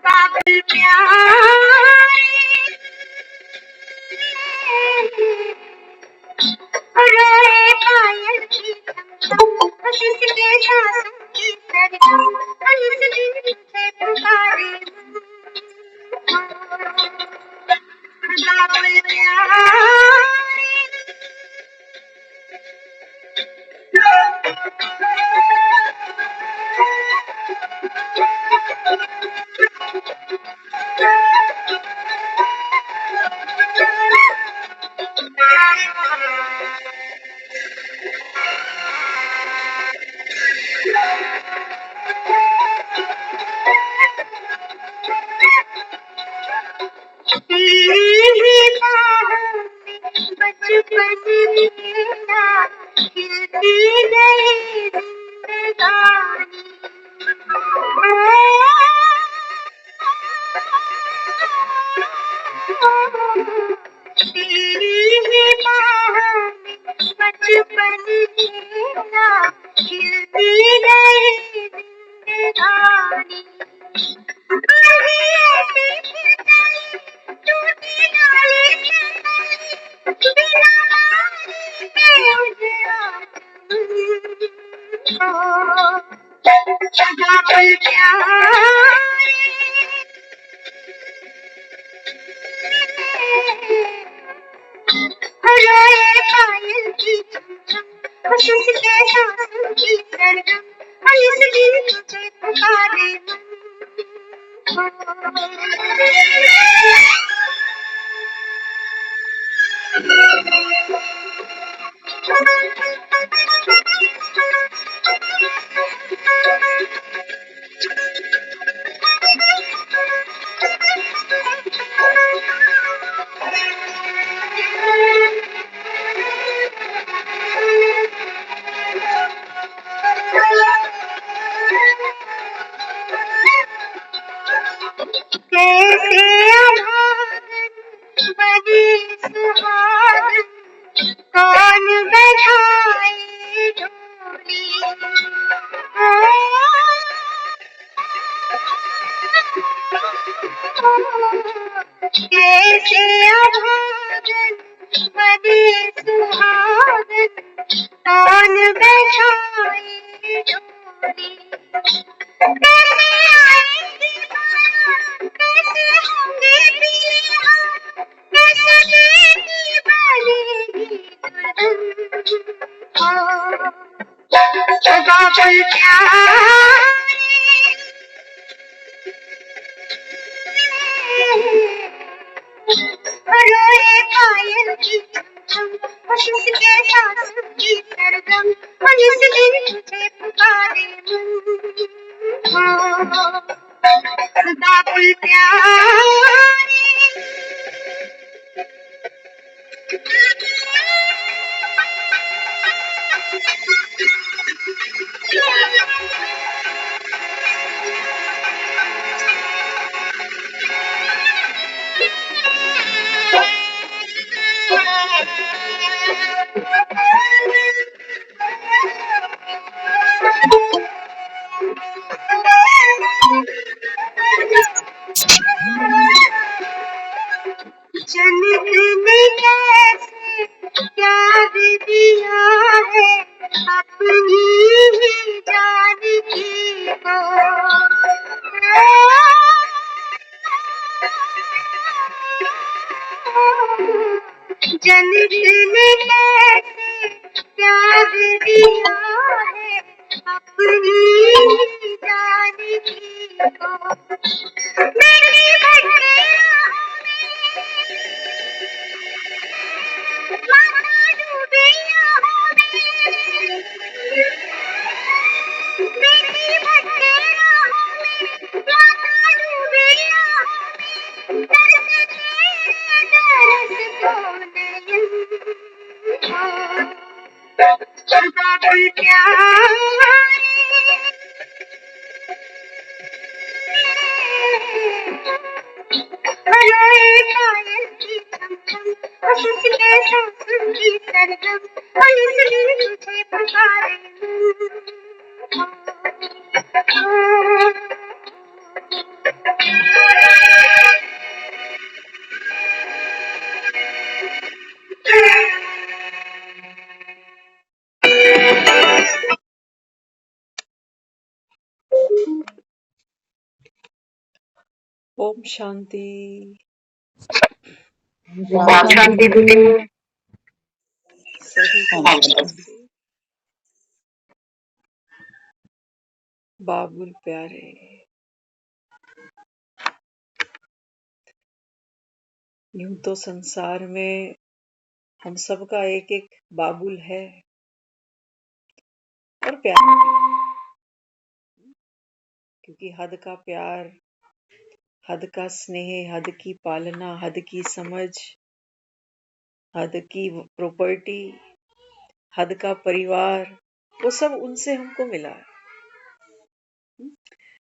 बाबुल प्यारे रोए पायल की किसके सांसों की सरगम इस दिन तुझे पुकारे बाबुल प्यारे। तेरी बाहों में बचपन मेरा खिलती गई जिंदगानी तेरी बाहों में बचपन मेरा खिलती गई जिंदगानी बाबुल प्यारे रोए पायल की चमचम खुशी के सांसों की सरगम इस दिन तुझे पुकारे कैसे अभागन बड़ी सुहागन कौन बजाए ढोली कैसे अभागन बड़ी सुहागन कौन बजाए ढोली कैसे आएगी बारात कैसे होंगे पीले हाथ कैसे बेटी बनेगी दुल्हन बाबुल प्यारे रोए पायल की चमचम खुशी के सांसों की सरगम इस दिन तुझे पुकारे बाबुल प्यारे। जन्नत ने कैसे प्यार दिया है अपनी ही जान की को जन्नत ने कैसे प्यार दिया है अपनी ही जान की को मेरी भटके माथा डूबी आहों में मेरी भटके आहों में माथा डूबी आहों में दर्द तेरे दर्द को नयन बाबुल प्यारे रोए पायल की चमचम खुशी के सांसों की सरगम इस दिन तुझे पुकारे ओम शांति। शांति दीदी। सभी को शांति। बाबुल प्यारे, यूं तो संसार में हम सबका एक एक बाबुल है और प्यार भी है, क्योंकि हद का प्यार, हद का स्नेह, हद की पालना, हद की समझ, हद की प्रॉपर्टी, हद का परिवार, वो सब उनसे हमको मिला है।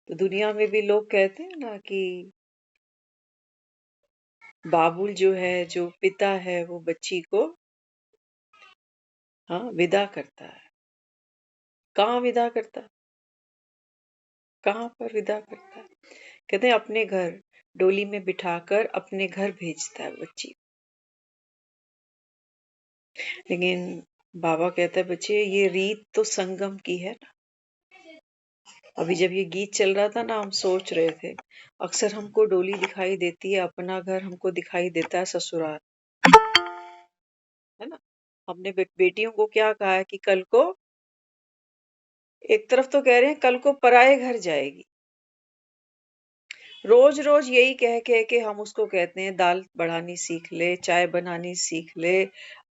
तो दुनिया में भी लोग कहते हैं ना कि बाबुल जो है, जो पिता है, वो बच्ची को विदा करता है। कहाँ विदा करता है? कहाँ पर विदा करता है? कहते हैं अपने घर, डोली में बिठाकर अपने घर भेजता है बच्ची। लेकिन बाबा कहता है बच्चे, ये रीत तो संगम की है ना। अभी जब ये गीत चल रहा था ना, हम सोच रहे थे, अक्सर हमको डोली दिखाई देती है, अपना घर हमको दिखाई देता है ससुराल, है ना। हमने बेटियों को क्या कहा है कि कल को, एक तरफ तो कह रहे हैं कल को पराए घर जाएगी। रोज रोज यही कह कह के हम उसको कहते हैं दाल बढ़ानी सीख ले, चाय बनानी सीख ले,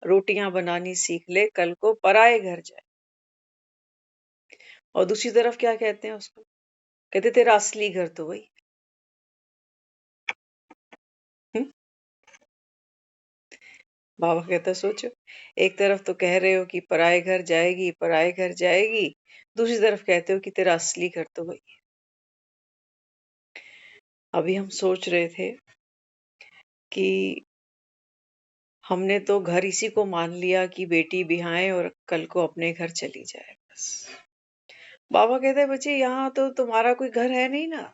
रोटियां बनानी सीख ले, कल को पराए घर जाए। और दूसरी तरफ क्या कहते हैं उसको? कहते तेरा असली घर तो वही। हम्म? बाबा कहता सोचो, एक तरफ तो कह रहे हो कि पराए घर जाएगी, पराए घर जाएगी, दूसरी तरफ कहते हो कि तेरा असली घर तो वही है। अभी हम सोच रहे थे कि हमने तो घर इसी को मान लिया कि बेटी बिहाए और कल को अपने घर चली जाए बस। बाबा कहते हैं बच्चे, यहाँ तो तुम्हारा कोई घर है नहीं ना,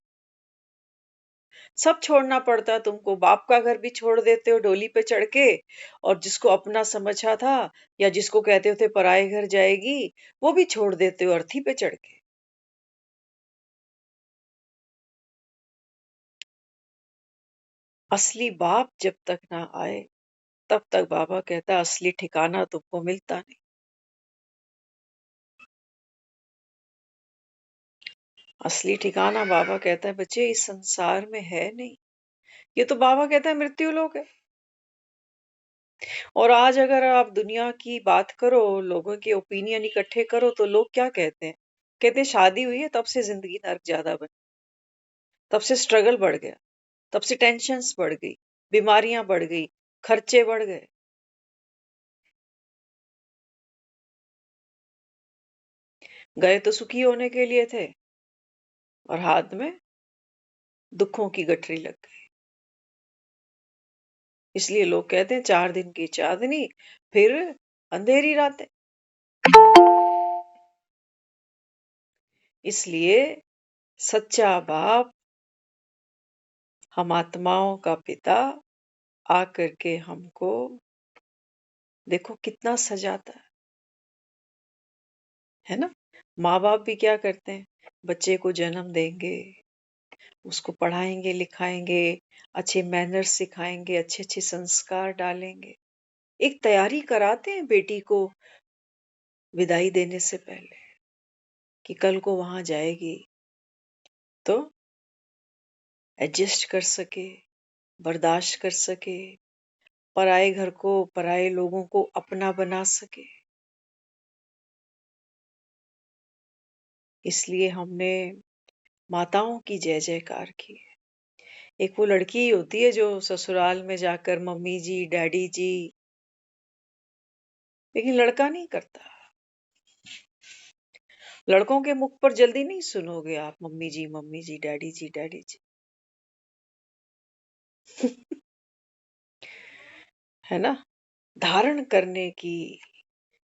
सब छोड़ना पड़ता है तुमको। बाप का घर भी छोड़ देते हो डोली पे चढ़ के, और जिसको अपना समझा था या जिसको कहते थे पराए घर जाएगी, वो भी छोड़ देते हो अर्थी पे चढ़ के। असली बाप जब तक ना आए तब तक बाबा कहता असली ठिकाना तुमको मिलता नहीं। असली ठिकाना बाबा कहता है बच्चे इस संसार में है नहीं। ये तो बाबा कहता है मृत्यु लोक है। और आज अगर आप दुनिया की बात करो, लोगों के ओपिनियन इकट्ठे करो, तो लोग क्या कहते हैं? कहते हैं शादी हुई है तब से जिंदगी नर्क ज्यादा बनी, तब से स्ट्रगल बढ़ गया, तब से टेंशन्स बढ़ गई, बीमारियां बढ़ गई, खर्चे बढ़ गए। गए तो सुखी होने के लिए थे और हाथ में दुखों की गठरी लग गई। इसलिए लोग कहते हैं 4 दिन की चांदनी, फिर अंधेरी रातें। इसलिए सच्चा बाप, हम आत्माओं का पिता, आकर के हमको देखो कितना सजाता है ना। माँ बाप भी क्या करते हैं? बच्चे को जन्म देंगे, उसको पढ़ाएंगे लिखाएंगे, अच्छे मैनर्स सिखाएंगे, अच्छे अच्छे संस्कार डालेंगे, एक तैयारी कराते हैं बेटी को विदाई देने से पहले कि कल को वहां जाएगी तो एडजस्ट कर सके, बर्दाश्त कर सके, पराए घर को, पराए लोगों को अपना बना सके। इसलिए हमने माताओं की जय जयकार की है। एक वो लड़की ही होती है जो ससुराल में जाकर मम्मी जी, डैडी जी, लेकिन लड़का नहीं करता। लड़कों के मुख पर जल्दी नहीं सुनोगे आप मम्मी जी, डैडी जी, डैडी जी। है ना? धारण करने की,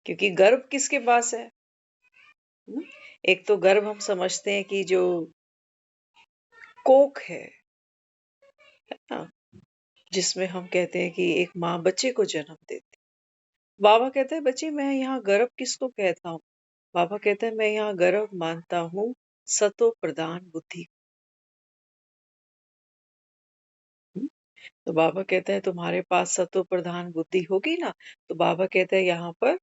क्योंकि गर्भ किसके पास है? हम्म? एक तो गर्भ हम समझते हैं कि जो कोख है ना, जिसमें हम कहते हैं कि एक माँ बच्चे को जन्म देती। बाबा कहते हैं बच्चे मैं यहाँ गर्भ किसको कहता हूँ? बाबा कहते हैं मैं यहाँ गर्भ मानता हूँ सतो प्रधान बुद्धि। तो बाबा कहता है तुम्हारे पास सत्व प्रधान बुद्धि होगी ना, तो बाबा कहता है यहाँ पर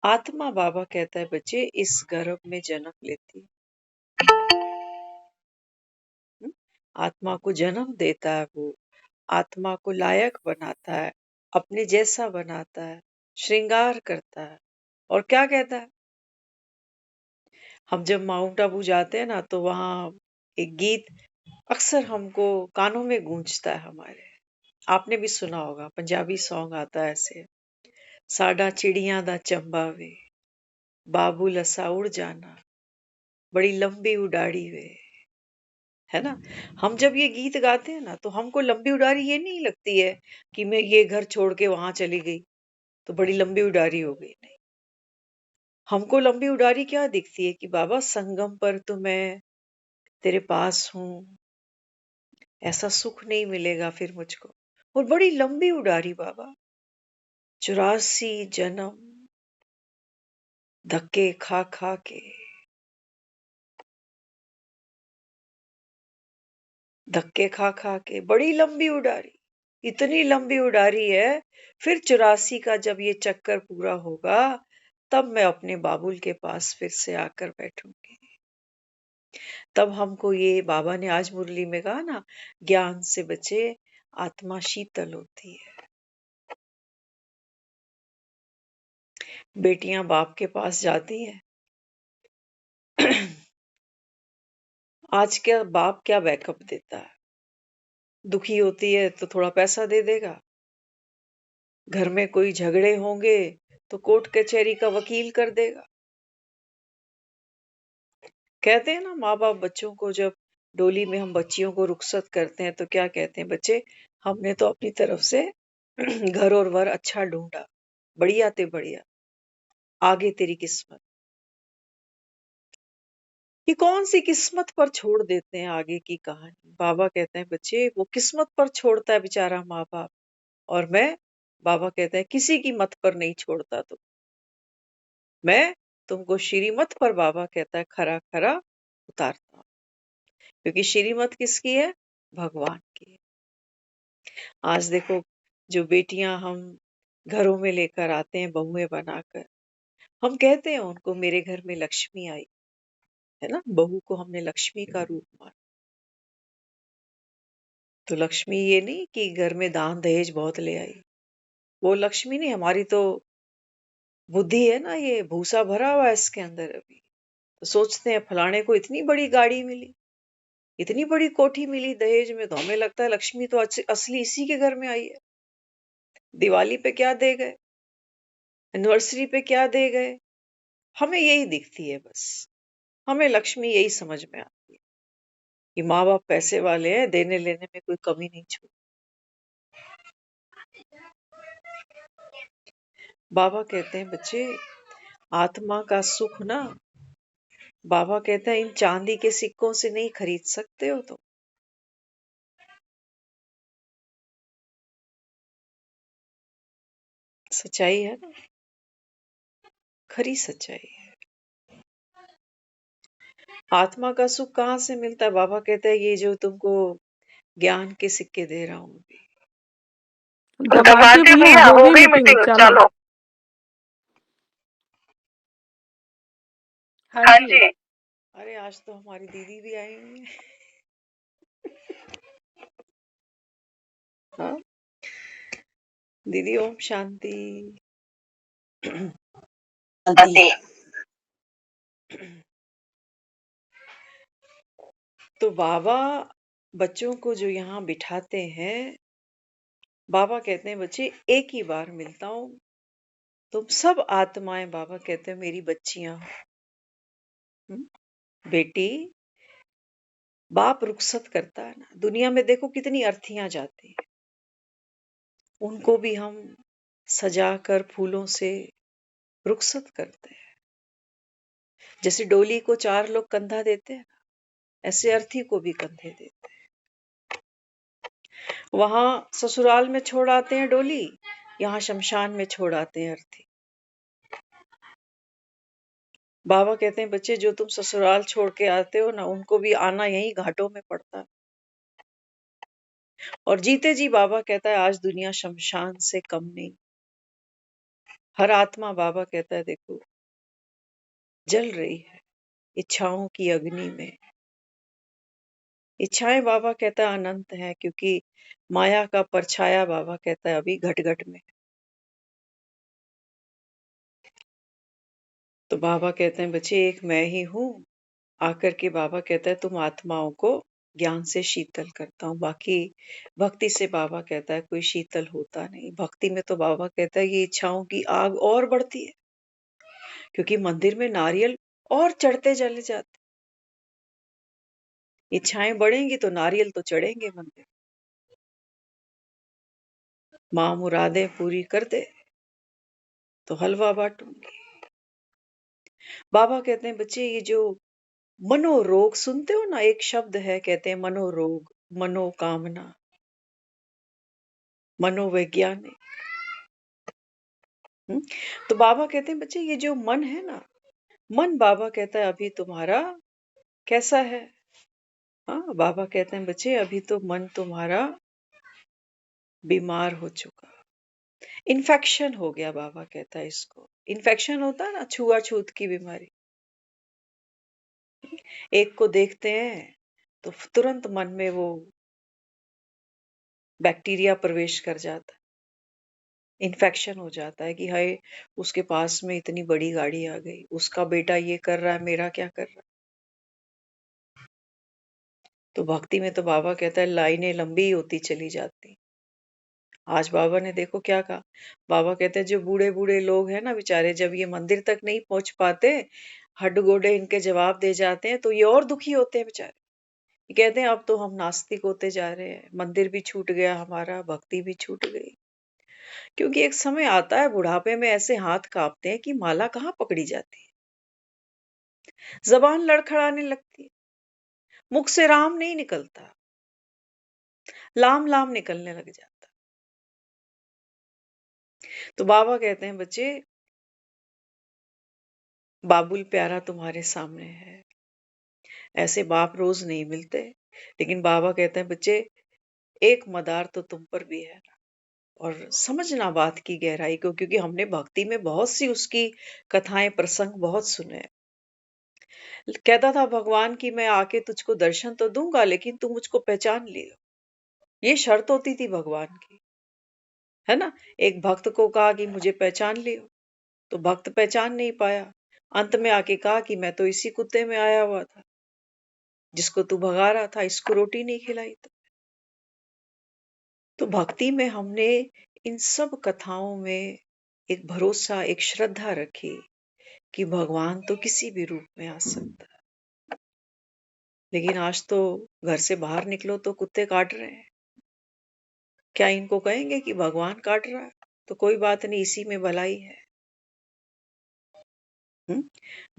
आत्मा, बाबा कहता है बच्चे इस गर्भ में जन्म लेती है। आत्मा को जन्म देता है, वो आत्मा को लायक बनाता है, अपने जैसा बनाता है, श्रृंगार करता है। और क्या कहता है, हम जब माउंट आबू जाते हैं ना तो वहां एक गीत अक्सर हमको कानों में गूंजता है हमारे, आपने भी सुना होगा, पंजाबी सॉन्ग आता है ऐसे, साडा चिड़िया दा चंबा वे, बाबू लसा उड़ जाना, बड़ी लंबी उडाड़ी वे, है ना। हम जब ये गीत गाते हैं ना तो हमको लंबी उडारी ये नहीं लगती है कि मैं ये घर छोड़ के वहां चली गई तो बड़ी लंबी उडारी हो गई, नहीं। हमको लंबी उडारी क्या दिखती है कि बाबा संगम पर तो मैं तेरे पास हूं, ऐसा सुख नहीं मिलेगा फिर मुझको। और बड़ी लंबी उडारी बाबा, 84 जन्म धक्के खा खा के, धक्के खा खा के, बड़ी लंबी उडारी, इतनी लंबी उडारी है। फिर 84 का जब ये चक्कर पूरा होगा तब मैं अपने बाबुल के पास फिर से आकर बैठूंगी। तब हमको ये बाबा ने आज मुरली में कहा ना, ज्ञान से बचे आत्मा शीतल होती है। बेटियां बाप के पास जाती हैं आज क्या बाप क्या बैकअप देता है, दुखी होती है तो थोड़ा पैसा दे देगा, घर में कोई झगड़े होंगे तो कोर्ट कचहरी का वकील कर देगा। कहते हैं ना माँ बाप बच्चों को, जब डोली में हम बच्चियों को रुखसत करते हैं तो क्या कहते हैं, बच्चे हमने तो अपनी तरफ से घर और वर अच्छा ढूंढा, बढ़िया ते बढ़िया, आगे तेरी किस्मत। ये कौन सी किस्मत पर छोड़ देते हैं आगे की कहानी। बाबा कहते हैं बच्चे वो किस्मत पर छोड़ता है बेचारा माँ बाप, और मैं, बाबा कहते हैं किसी की मत पर नहीं छोड़ता, तो मैं तुमको श्रीमत पर, बाबा कहता है खरा खरा उतारता हूं, क्योंकि श्रीमत किसकी है, भगवान की है। आज देखो जो बेटियां हम घरों में लेकर आते हैं बहुएं बनाकर, हम कहते हैं उनको मेरे घर में लक्ष्मी आई, है ना, बहू को हमने लक्ष्मी का रूप माना। तो लक्ष्मी ये नहीं कि घर में दान दहेज बहुत ले आई, वो लक्ष्मी नहीं, हमारी तो बुद्धि है ना, ये भूसा भरा हुआ है इसके अंदर अभी। तो सोचते हैं फलाने को इतनी बड़ी गाड़ी मिली, इतनी बड़ी कोठी मिली दहेज में, तो हमें लगता है लक्ष्मी तो असली इसी के घर में आई है। दिवाली पे क्या दे गए, एनिवर्सरी पे क्या दे गए, हमें यही दिखती है बस, हमें लक्ष्मी यही समझ में आती है कि माँ बाप पैसे वाले हैं, देने लेने में कोई कमी नहीं छोड़ी। बाबा कहते हैं बच्चे आत्मा का सुख ना, बाबा कहते हैं इन चांदी के सिक्कों से नहीं खरीद सकते हो तुम। सच्चाई है ना, खरी सच्चाई है। आत्मा का सुख कहाँ से मिलता है, बाबा कहते हैं ये जो तुमको ज्ञान के सिक्के दे रहा हूं अभी। दबाते भैया, हो गई मीटिंग, चलो। हाँ जी। अरे आज तो हमारी दीदी भी आई हुई है। हाँ दीदी, ओम शांति। तो बाबा बच्चों को जो यहाँ बिठाते हैं, बाबा कहते हैं बच्चे एक ही बार मिलता हूँ, तुम सब आत्माएं, बाबा कहते हैं मेरी बच्चियां हो। बेटी, बाप रुखसत करता है ना, दुनिया में देखो कितनी अर्थियां जाती है, उनको भी हम सजाकर फूलों से रुखसत करते हैं। जैसे डोली को 4 लोग कंधा देते हैं, ऐसे अर्थी को भी कंधे देते हैं। वहां ससुराल में छोड़ आते हैं डोली, यहाँ शमशान में छोड़ आते हैं अर्थी। बाबा कहते हैं बच्चे जो तुम ससुराल छोड़ के आते हो ना, उनको भी आना यही घाटों में पड़ता है। और जीते जी बाबा कहता है आज दुनिया शमशान से कम नहीं। हर आत्मा बाबा कहता है देखो जल रही है इच्छाओं की अग्नि में। इच्छाएं बाबा कहता है अनंत है, क्योंकि माया का परछाया बाबा कहता है अभी घट घट में। तो बाबा कहते हैं बच्चे एक मैं ही हूँ। आकर के बाबा कहता है तुम आत्माओं को ज्ञान से शीतल करता हूँ। बाकी भक्ति से बाबा कहता है कोई शीतल होता नहीं। भक्ति में तो बाबा कहता है ये इच्छाओं की आग और बढ़ती है, क्योंकि मंदिर में नारियल और चढ़ते चले जाते। इच्छाएं बढ़ेंगी तो नारियल तो चढ़ेंगे मंदिर। माँ मुरादें पूरी कर दे तो हलवा बांटूंगी। बाबा कहते हैं बच्चे ये जो मनोरोग सुनते हो ना, एक शब्द है कहते हैं मनोरोग, मनोकामना, मनोवैज्ञानिक। तो बाबा कहते हैं बच्चे ये जो मन है ना, मन बाबा कहता है अभी तुम्हारा कैसा है। हाँ बाबा कहते हैं बच्चे अभी तो मन तुम्हारा बीमार हो चुका, इन्फेक्शन हो गया। बाबा कहता है इसको इन्फेक्शन होता है ना, छुआछूत की बीमारी। एक को देखते हैं तो तुरंत मन में वो बैक्टीरिया प्रवेश कर जाता है, इन्फेक्शन हो जाता है कि हाय उसके पास में इतनी बड़ी गाड़ी आ गई, उसका बेटा ये कर रहा है, मेरा क्या कर रहा है। तो भक्ति में तो बाबा कहता है लाइनें लंबी होती चली जाती। आज बाबा ने देखो क्या कहा। बाबा कहते हैं जो बूढ़े बूढ़े लोग हैं ना बेचारे, जब ये मंदिर तक नहीं पहुंच पाते, हड्ड गोडे इनके जवाब दे जाते हैं, तो ये और दुखी होते हैं बेचारे। ये कहते हैं अब तो हम नास्तिक होते जा रहे हैं, मंदिर भी छूट गया हमारा, भक्ति भी छूट गई। क्योंकि एक समय आता है बुढ़ापे में ऐसे हाथ कांपते हैं कि माला कहाँ पकड़ी जाती है, जबान लड़खड़ाने लगती है, मुख से राम नहीं निकलता, लाम लाम निकलने लग जाता। तो बाबा कहते हैं बच्चे बाबुल प्यारा तुम्हारे सामने है। ऐसे बाप रोज नहीं मिलते, लेकिन बाबा कहते हैं बच्चे एक मदार तो तुम पर भी है। और समझना बात की गहराई को, क्योंकि हमने भक्ति में बहुत सी उसकी कथाएं प्रसंग बहुत सुने। कहता था भगवान की मैं आके तुझको दर्शन तो दूंगा, लेकिन तू मुझको पहचान लियो। ये शर्त होती थी भगवान की, है ना। एक भक्त को कहा कि मुझे पहचान लियो, तो भक्त पहचान नहीं पाया। अंत में आके कहा कि मैं तो इसी कुत्ते में आया हुआ था जिसको तू भगा रहा था, इसको रोटी नहीं खिलाई। तो भक्ति में हमने इन सब कथाओं में एक भरोसा, एक श्रद्धा रखी कि भगवान तो किसी भी रूप में आ सकता है। लेकिन आज तो घर से बाहर निकलो तो कुत्ते काट रहे हैं। क्या इनको कहेंगे कि भगवान काट रहा है? तो कोई बात नहीं, इसी में भलाई है।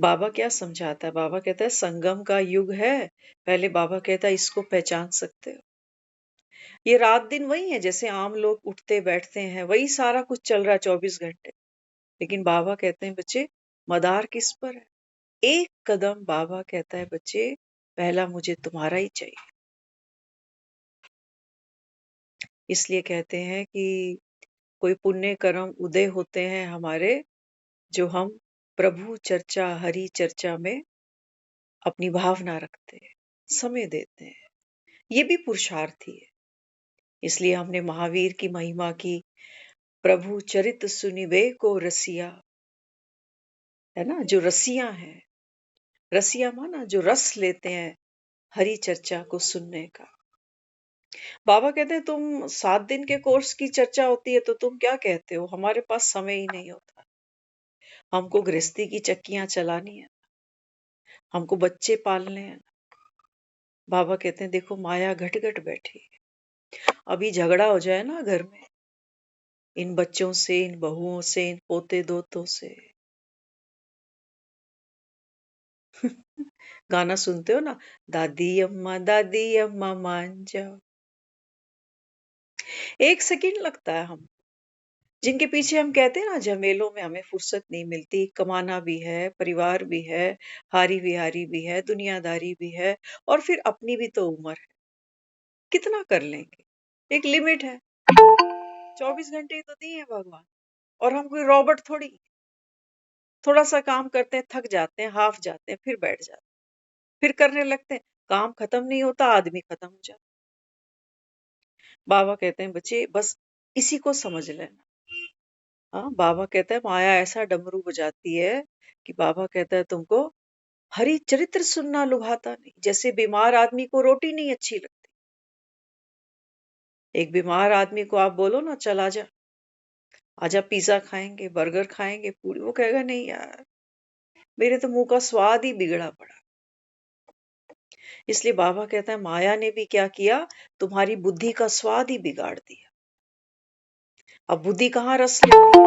बाबा क्या समझाता है? बाबा कहता है संगम का युग है। पहले बाबा कहता है इसको पहचान सकते हो। ये रात दिन वही है, जैसे आम लोग उठते बैठते हैं वही सारा कुछ चल रहा है 24 घंटे। लेकिन बाबा कहते हैं बच्चे मदार किस पर है? एक कदम बाबा कहता है बच्चे पहला मुझे तुम्हारा ही चाहिए। इसलिए कहते हैं कि कोई पुण्य कर्म उदय होते हैं हमारे, जो हम प्रभु चर्चा हरि चर्चा में अपनी भावना रखते हैं, समय देते हैं। ये भी पुरुषार्थ ही है। इसलिए हमने महावीर की महिमा की, प्रभु चरित सुनिबे को रसिया, है ना। जो रसिया हैं, रसिया माना जो रस लेते हैं हरि चर्चा को सुनने का। बाबा कहते हैं तुम 7 दिन के कोर्स की चर्चा होती है तो तुम क्या कहते हो, हमारे पास समय ही नहीं होता। हमको गृहस्थी की चक्कियां चलानी है, हमको बच्चे पालने हैं। बाबा कहते हैं देखो माया घट घट बैठी है। अभी झगड़ा हो जाए ना घर में, इन बच्चों से, इन बहुओं से, इन पोते दोतों से। गाना सुनते हो ना, दादी अम्मा मान जाओ। एक सेकंड लगता है हम, जिनके पीछे हम कहते हैं ना झमेलों में हमें फुर्सत नहीं मिलती, कमाना भी है, परिवार भी है, हारी बिहारी भी है, दुनियादारी भी है, और फिर अपनी भी तो उम्र है, कितना कर लेंगे। एक लिमिट है। 24 घंटे ही तो दिए हैं भगवान, और हम कोई रॉबोट थोड़ी। थोड़ा सा काम करते हैं, थक जाते हैं, हाफ जाते हैं, फिर बैठ जाते हैं, फिर करने लगते हैं, काम खत्म नहीं होता, आदमी खत्म हो जाता। बाबा कहते हैं बच्चे बस इसी को समझ लेना। हाँ, बाबा कहता है माया ऐसा डमरू बजाती है कि बाबा कहता है तुमको हरि चरित्र सुनना लुभाता नहीं। जैसे बीमार आदमी को रोटी नहीं अच्छी लगती, एक बीमार आदमी को आप बोलो ना चल आजा, आजा पिज्जा खाएंगे, बर्गर खाएंगे, पूरी, वो कहेगा नहीं यार, मेरे तो मुंह का स्वाद ही बिगड़ा पड़ा। इसलिए बाबा कहता है माया ने भी क्या किया, तुम्हारी बुद्धि का स्वाद ही बिगाड़ दिया। अब बुद्धि कहाँ रस लेती है?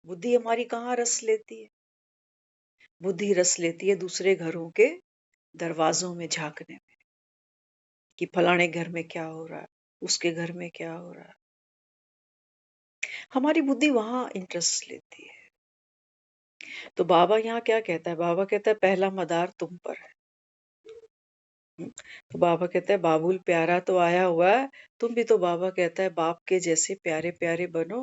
बुद्धि हमारी कहाँ रस लेती है? बुद्धि रस लेती है दूसरे घरों के दरवाजों में झांकने में, कि फलाने घर में क्या हो रहा है, उसके घर में क्या हो रहा है। हमारी बुद्धि वहां इंटरेस्ट लेती है। तो बाबा यहाँ क्या कहता है, बाबा कहता है पहला मदार तुम पर है। तो बाबा कहता है बाबुल प्यारा तो आया हुआ है, तुम भी तो बाबा कहता है बाप के जैसे प्यारे प्यारे बनो।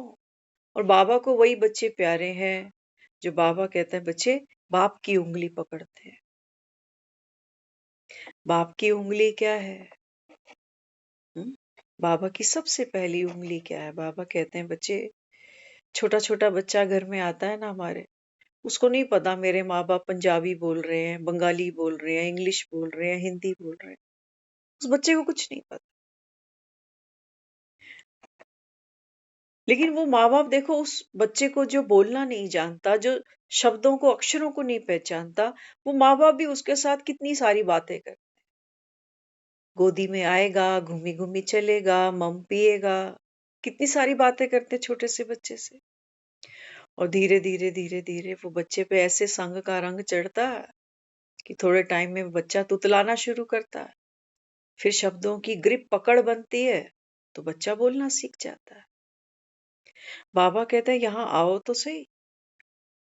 और बाबा को वही बच्चे प्यारे हैं जो बाबा कहते हैं बच्चे बाप की उंगली पकड़ते हैं। बाप की उंगली क्या है? हम्म? बाबा की सबसे पहली उंगली क्या है? बाबा कहते हैं बच्चे, छोटा छोटा बच्चा घर में आता है ना हमारे, उसको नहीं पता मेरे माँ बाप पंजाबी बोल रहे हैं, बंगाली बोल रहे हैं, इंग्लिश बोल रहे हैं, हिंदी बोल रहे हैं। उस बच्चे को कुछ नहीं पता। लेकिन वो माँ बाप देखो उस बच्चे को जो बोलना नहीं जानता, जो शब्दों को अक्षरों को नहीं पहचानता, वो माँ बाप भी उसके साथ कितनी सारी बातें कर, गोदी में आएगा, घूमी घूमी चलेगा, मम पिएगा, कितनी सारी बातें करते छोटे से बच्चे से। और धीरे धीरे धीरे धीरे वो बच्चे पे ऐसे संग का रंग चढ़ता है कि थोड़े टाइम में बच्चा तुतलाना शुरू करता है। फिर शब्दों की ग्रिप पकड़ बनती है तो बच्चा बोलना सीख जाता है। बाबा कहते हैं यहाँ आओ तो सही।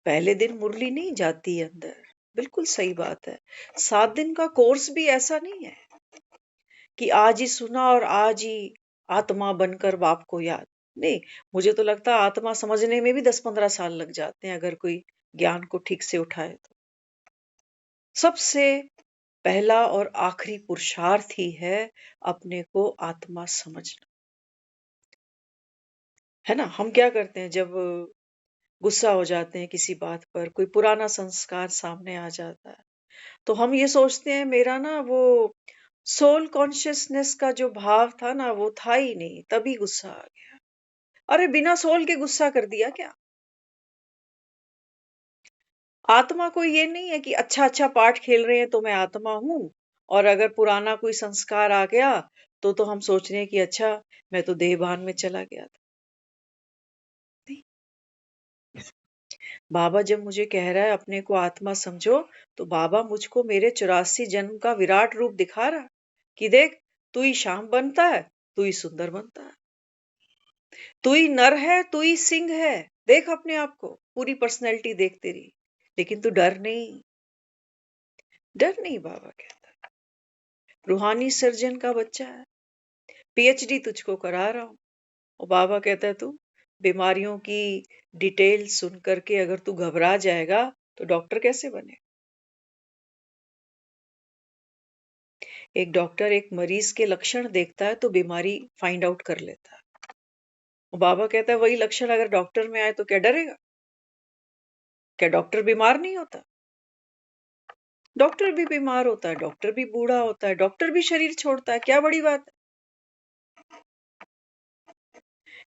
पहले दिन मुरली नहीं जाती है अंदर, बिल्कुल सही बात है। 7 दिन का कोर्स भी ऐसा नहीं है कि आज ही सुना और आज ही आत्मा बनकर बाप को याद। नहीं, मुझे तो लगता है आत्मा समझने में भी 10-15 साल लग जाते हैं अगर कोई ज्ञान को ठीक से उठाए तो। सबसे पहला और आखिरी पुरुषार्थ ही है अपने को आत्मा समझना। है ना? हम क्या करते हैं जब गुस्सा हो जाते हैं किसी बात पर, कोई पुराना संस्कार सामने आ जाता है, तो हम ये सोचते हैं मेरा ना वो सोल कॉन्शियसनेस का जो भाव था ना वो था ही नहीं, तभी गुस्सा आ गया। अरे बिना सोल के गुस्सा कर दिया क्या? आत्मा को ये नहीं है कि अच्छा अच्छा पाठ खेल रहे हैं तो मैं आत्मा हूं, और अगर पुराना कोई संस्कार आ गया तो हम सोच रहे हैं कि अच्छा मैं तो देहभान में चला गया था। नहीं। बाबा जब मुझे कह रहा है अपने को आत्मा समझो, तो बाबा मुझको मेरे 84 जन्म का विराट रूप दिखा रहा है कि देख, तू ही श्याम बनता है, तू ही सुंदर बनता है, तू ही नर है, तू ही सिंह है। देख अपने आप को, पूरी पर्सनैलिटी देख तेरी, लेकिन तू डर नहीं, डर नहीं। बाबा कहता रूहानी सर्जन का बच्चा है, पीएचडी तुझको करा रहा हूं। और बाबा कहता है तू बीमारियों की डिटेल सुन करके अगर तू घबरा जाएगा तो डॉक्टर कैसे बने? एक डॉक्टर एक मरीज के लक्षण देखता है तो बीमारी फाइंड आउट कर लेता है। और बाबा कहता है वही लक्षण अगर डॉक्टर में आए तो क्या डरेगा? क्या डॉक्टर बीमार नहीं होता? डॉक्टर भी बीमार होता है, डॉक्टर भी बूढ़ा होता है, डॉक्टर भी शरीर छोड़ता है, क्या बड़ी बात है?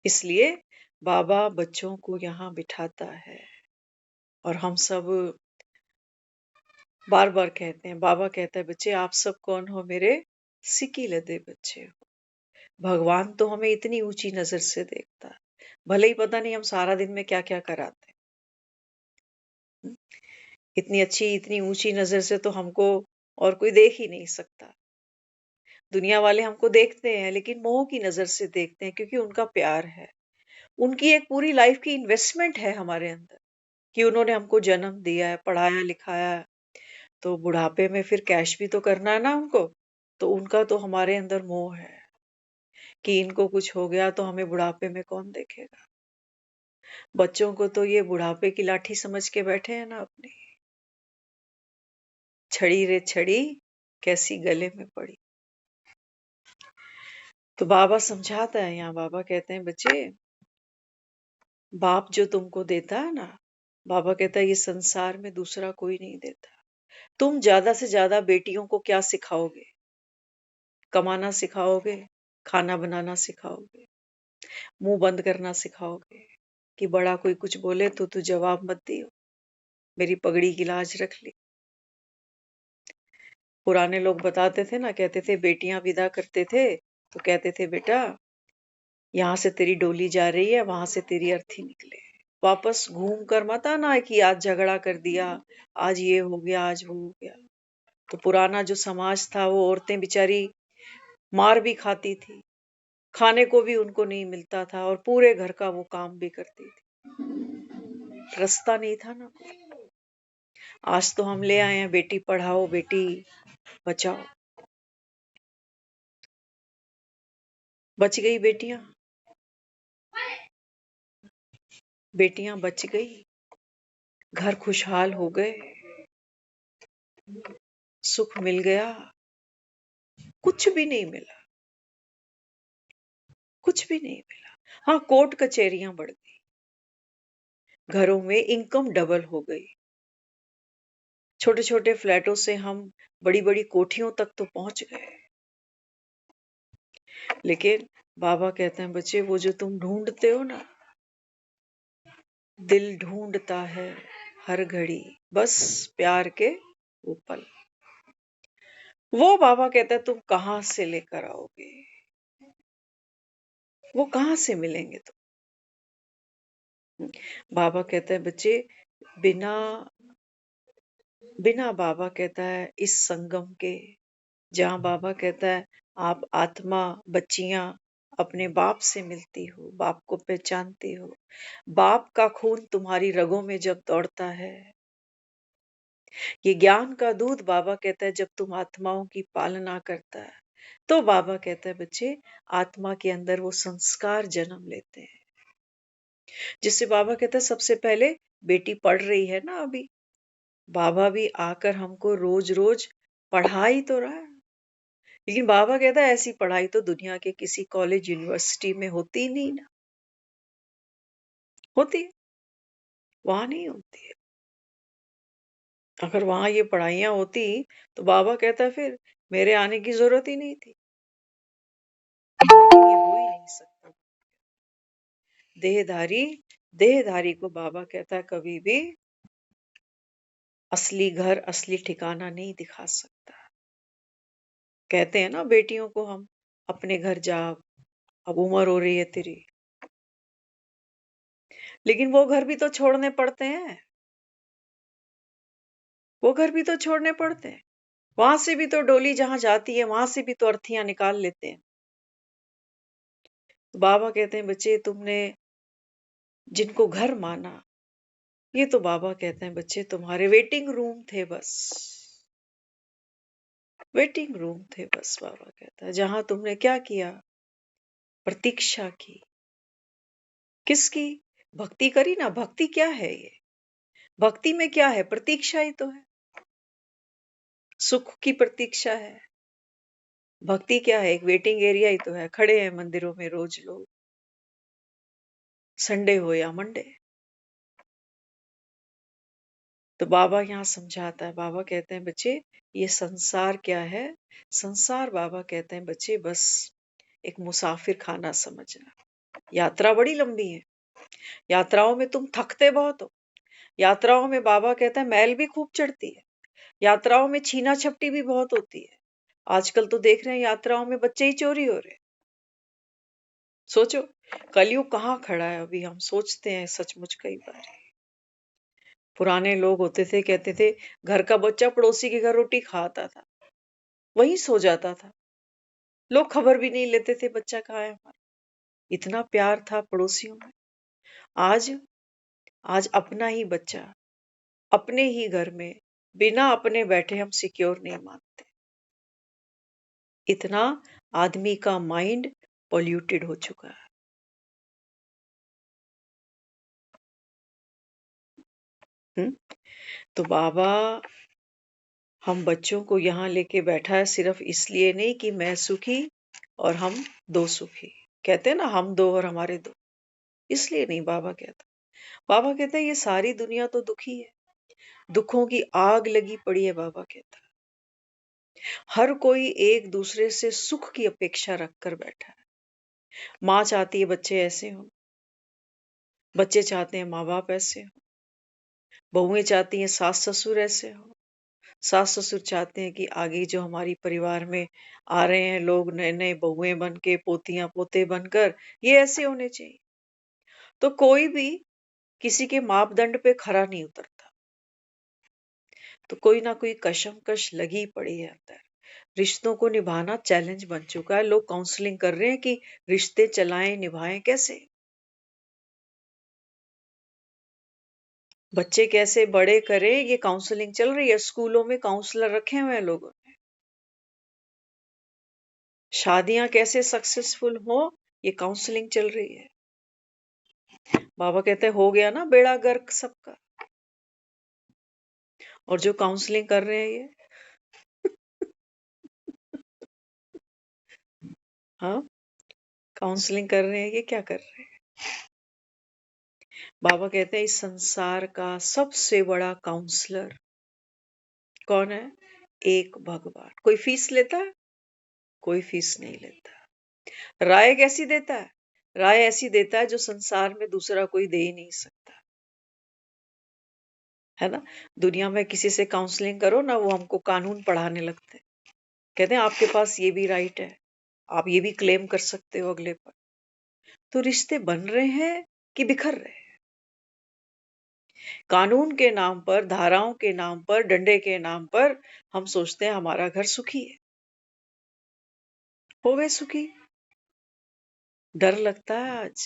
इसलिए बाबा बच्चों को यहाँ बिठाता है, और हम सब बार बार कहते हैं, बाबा कहता है बच्चे आप सब कौन हो? मेरे सिकी लदे बच्चे हो। भगवान तो हमें इतनी ऊंची नजर से देखता है, भले ही पता नहीं हम सारा दिन में क्या क्या कराते हैं। इतनी अच्छी इतनी ऊंची नजर से तो हमको और कोई देख ही नहीं सकता। दुनिया वाले हमको देखते हैं लेकिन मोह की नजर से देखते हैं, क्योंकि उनका प्यार है, उनकी एक पूरी लाइफ की इन्वेस्टमेंट है हमारे अंदर, कि उन्होंने हमको जन्म दिया है, पढ़ाया लिखाया है, तो बुढ़ापे में फिर कैश भी तो करना है ना उनको, तो उनका तो हमारे अंदर मोह है। कि इनको कुछ हो गया तो हमें बुढ़ापे में कौन देखेगा। बच्चों को तो ये बुढ़ापे की लाठी समझ के बैठे हैं ना अपनी। छड़ी रे छड़ी कैसी गले में पड़ी। तो बाबा समझाता है यहाँ, बाबा कहते हैं बच्चे, बाप जो तुमको देता है ना, बाबा कहता है ये संसार में दूसरा कोई नहीं देता। तुम ज्यादा से ज्यादा बेटियों को क्या सिखाओगे? कमाना सिखाओगे, खाना बनाना सिखाओगे, मुंह बंद करना सिखाओगे, कि बड़ा कोई कुछ बोले तो तू जवाब मत दियो, मेरी पगड़ी की लाज रख ली। पुराने लोग बताते थे ना, कहते थे बेटियां विदा करते थे तो कहते थे बेटा यहाँ से तेरी डोली जा रही है, वहां से तेरी अर्थी निकले, वापस घूम कर मत आना कि आज झगड़ा कर दिया, आज ये हो गया, आज वो हो गया। तो पुराना जो समाज था, वो औरतें बेचारी मार भी खाती थी, खाने को भी उनको नहीं मिलता था, और पूरे घर का वो काम भी करती थी। रास्ता नहीं था ना। आज तो हम ले आए हैं बेटी पढ़ाओ बेटी बचाओ। बच गई बेटियां, बेटियां बच गई, घर खुशहाल हो गए, सुख मिल गया। कुछ भी नहीं मिला, कुछ भी नहीं मिला। हाँ, कोर्ट कचहरियां बढ़ गई, घरों में इनकम डबल हो गई, छोटे छोटे फ्लैटों से हम बड़ी बड़ी कोठियों तक तो पहुंच गए। लेकिन बाबा कहते हैं बच्चे, वो जो तुम ढूंढते हो ना, दिल ढूंढता है हर घड़ी बस प्यार के वो पल, वो बाबा कहता है तुम कहां से लेकर आओगे, वो कहां से मिलेंगे तुम। बाबा कहता है बच्चे, बिना बिना बाबा कहता है इस संगम के, जहां बाबा कहता है आप आत्मा बच्चियां अपने बाप से मिलती हो, बाप को पहचानती हो, बाप का खून तुम्हारी रगों में जब दौड़ता है, ये ज्ञान का दूध बाबा कहता है जब तुम आत्माओं की पालना करता है, तो बाबा कहता है बच्चे आत्मा के अंदर वो संस्कार जन्म लेते हैं। जिससे बाबा कहता है सबसे पहले बेटी पढ़ रही है ना अभी, बाबा भी आकर हमको रोज रोज पढ़ा ही तो रहा है। लेकिन बाबा कहता है ऐसी पढ़ाई तो दुनिया के किसी कॉलेज यूनिवर्सिटी में होती ही नहीं ना, होती है वहां नहीं होती है। अगर वहां ये पढ़ाइयां होती तो बाबा कहता है फिर मेरे आने की जरूरत ही नहीं थी। लेकिन ये हो ही नहीं सकता। देहधारी देहधारी को बाबा कहता है कभी भी असली घर असली ठिकाना नहीं दिखा सकता। कहते हैं ना बेटियों को हम, अपने घर जा, अब उम्र हो रही है तेरी, लेकिन वो घर भी तो छोड़ने पड़ते हैं, वो घर भी तो छोड़ने पड़ते हैं। वहां से भी तो डोली जहां जाती है वहां से भी तो अर्थियां निकाल लेते हैं। तो बाबा कहते हैं बच्चे तुमने जिनको घर माना, ये तो बाबा कहते हैं बच्चे तुम्हारे वेटिंग रूम थे बस, वेटिंग रूम थे बस। बाबा कहता है जहां तुमने क्या किया, प्रतीक्षा की। किसकी? भक्ति करी ना। भक्ति क्या है ये? भक्ति में क्या है? प्रतीक्षा ही तो है, सुख की प्रतीक्षा है। भक्ति क्या है? एक वेटिंग एरिया ही तो है। खड़े हैं मंदिरों में रोज लोग, संडे हो या मंडे। तो बाबा यहाँ समझाता है, बाबा कहते हैं बच्चे ये संसार क्या है? संसार बाबा कहते हैं बच्चे बस एक मुसाफिर खाना समझना। यात्रा बड़ी लंबी है, यात्राओं में तुम थकते बहुत हो, यात्राओं में बाबा कहता है मैल भी खूब चढ़ती है, यात्राओं में छीना छपटी भी बहुत होती है। आजकल तो देख रहे हैं यात्राओं में बच्चे ही चोरी हो रहे हैं। सोचो कलयुग कहाँ खड़ा है अभी, हम सोचते हैं सचमुच कई बार। पुराने लोग होते थे, कहते थे घर का बच्चा पड़ोसी के घर रोटी खाता था, वहीं सो जाता था, लोग खबर भी नहीं लेते थे बच्चा कहाँ है हमारा। इतना प्यार था पड़ोसियों में। आज आज अपना ही बच्चा अपने ही घर में बिना अपने बैठे हम सिक्योर नहीं मानते। इतना आदमी का माइंड पॉल्यूटेड हो चुका है। तो बाबा हम बच्चों को यहाँ लेके बैठा है सिर्फ इसलिए नहीं कि मैं सुखी और हम दो सुखी। कहते हैं ना, हम दो और हमारे दो, इसलिए नहीं बाबा कहता। बाबा कहते हैं ये सारी दुनिया तो दुखी है, दुखों की आग लगी पड़ी है। बाबा कहता है हर कोई एक दूसरे से सुख की अपेक्षा रखकर बैठा है। माँ चाहती है बच्चे ऐसे हो, बच्चे चाहते हैं माँ बाप ऐसे हो, बहुएं चाहती हैं सास ससुर ऐसे हो, सास ससुर चाहते हैं कि आगे जो हमारी परिवार में आ रहे हैं लोग नए नए बहुएं बन के, पोतियां पोते बनकर, ये ऐसे होने चाहिए। तो कोई भी किसी के मापदंड पे खरा नहीं उतरता, तो कोई ना कोई कशमकश लगी पड़ी है अंदर। रिश्तों को निभाना चैलेंज बन चुका है। लोग काउंसलिंग कर रहे हैं कि रिश्ते चलाएं निभाएं कैसे, बच्चे कैसे बड़े करें, ये काउंसलिंग चल रही है। स्कूलों में काउंसलर रखे हुए हैं लोगों ने। शादियां कैसे सक्सेसफुल हो, ये काउंसलिंग चल रही है। बाबा कहते हैं हो गया ना बेड़ा गर्क सबका। और जो काउंसलिंग कर रहे हैं ये हाँ, काउंसलिंग कर रहे हैं, ये क्या कर रहे हैं? बाबा कहते हैं इस संसार का सबसे बड़ा काउंसलर कौन है? एक भगवान। कोई फीस लेता है? कोई फीस नहीं लेता। राय कैसी देता है? राय ऐसी देता है जो संसार में दूसरा कोई दे ही नहीं सकता, है ना। दुनिया में किसी से काउंसलिंग करो ना, वो हमको कानून पढ़ाने लगते हैं। कहते हैं आपके पास ये भी राइट है, आप ये भी क्लेम कर सकते हो अगले पर। तो रिश्ते बन रहे हैं कि बिखर रहे हैं? कानून के नाम पर, धाराओं के नाम पर, डंडे के नाम पर हम सोचते हैं हमारा घर सुखी है। हो गए सुखी? डर लगता है आज।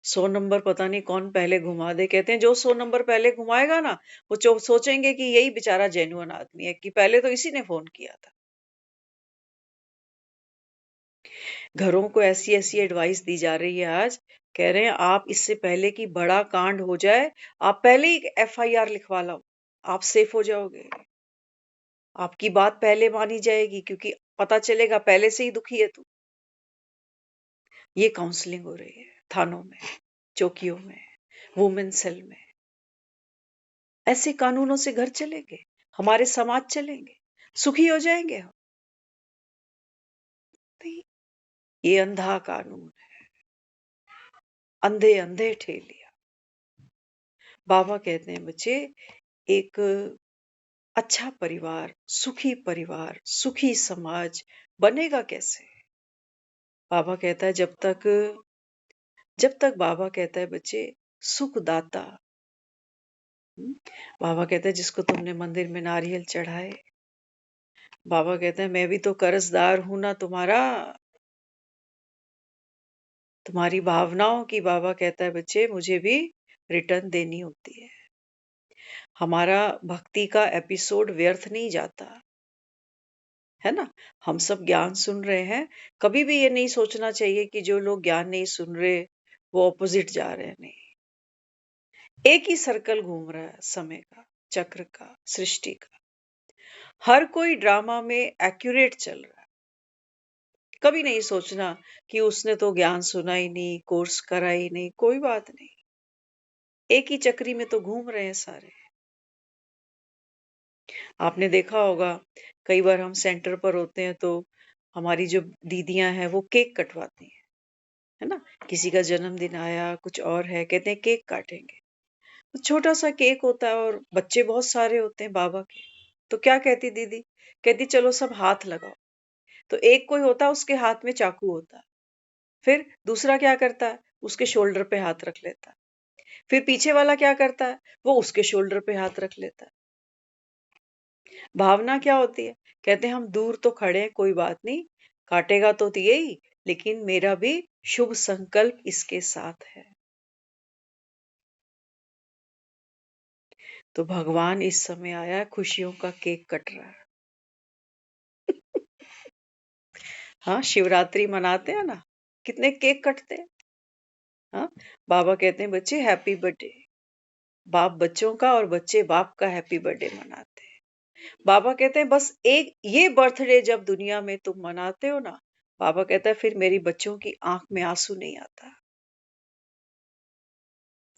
100 नंबर पता नहीं कौन पहले घुमा दे। कहते हैं जो 100 नंबर पहले घुमाएगा ना, वो सोचेंगे कि यही बेचारा जेन्युइन आदमी है, कि पहले तो इसी ने फोन किया था। घरों को ऐसी ऐसी एडवाइस दी जा रही है आज। कह रहे हैं आप इससे पहले कि बड़ा कांड हो जाए, आप पहले ही FIR लिखवा लो, आप सेफ हो जाओगे। आपकी बात पहले मानी जाएगी, क्योंकि पता चलेगा पहले से ही दुखी है तू। ये काउंसलिंग हो रही है थानों में, चौकियों में, वुमेन सेल में। ऐसे कानूनों से घर चलेंगे, हमारे समाज चलेंगे, सुखी हो जाएंगे हम? नहीं, ये अंधा कानून है, अंधे अंधे ठेलिया। बाबा कहते हैं बच्चे एक अच्छा परिवार, सुखी समाज बनेगा कैसे? बाबा कहता है जब तक बाबा कहता है बच्चे सुखदाता। बाबा कहता है जिसको तुमने मंदिर में नारियल चढ़ाए, बाबा कहते हैं मैं भी तो कर्जदार हूं ना तुम्हारी भावनाओं की। बाबा कहता है बच्चे मुझे भी रिटर्न देनी होती है। हमारा भक्ति का एपिसोड व्यर्थ नहीं जाता, है ना। हम सब ज्ञान सुन रहे हैं, कभी भी ये नहीं सोचना चाहिए कि जो लोग ज्ञान नहीं सुन रहे वो ऑपोजिट जा रहे हैं। नहीं, एक ही सर्कल घूम रहा है समय का, चक्र का, सृष्टि का। हर कोई ड्रामा में एक्यूरेट चल रहा है। कभी नहीं सोचना कि उसने तो ज्ञान सुना ही नहीं, कोर्स करा ही नहीं। कोई बात नहीं, एक ही चक्री में तो घूम रहे हैं सारे। आपने देखा होगा कई बार हम सेंटर पर होते हैं तो हमारी जो दीदियां हैं वो केक कटवाती हैं, है ना। किसी का जन्मदिन आया, कुछ और है, कहते हैं केक काटेंगे। तो छोटा सा केक होता है और बच्चे बहुत सारे होते हैं बाबा के। तो क्या कहती दीदी? कहती चलो सब हाथ लगाओ। तो एक कोई होता है उसके हाथ में चाकू होता है, फिर दूसरा क्या करता है, उसके शोल्डर पे हाथ रख लेता है, फिर पीछे वाला क्या करता है, वो उसके शोल्डर पे हाथ रख लेता है। भावना क्या होती है? कहते हैं हम दूर तो खड़े हैं, कोई बात नहीं, काटेगा तो यही, लेकिन मेरा भी शुभ संकल्प इसके साथ है। तो भगवान इस समय आया, खुशियों का केक कट रहा है। हाँ, शिवरात्रि मनाते हैं ना, कितने केक कटते हैं। हाँ, बाबा कहते हैं बच्चे हैप्पी बर्थडे। बाप बच्चों का और बच्चे बाप का हैप्पी बर्थडे मनाते हैं। बाबा कहते हैं बस एक ये बर्थडे जब दुनिया में तुम मनाते हो ना, बाबा कहता है फिर मेरी बच्चों की आंख में आंसू नहीं आता,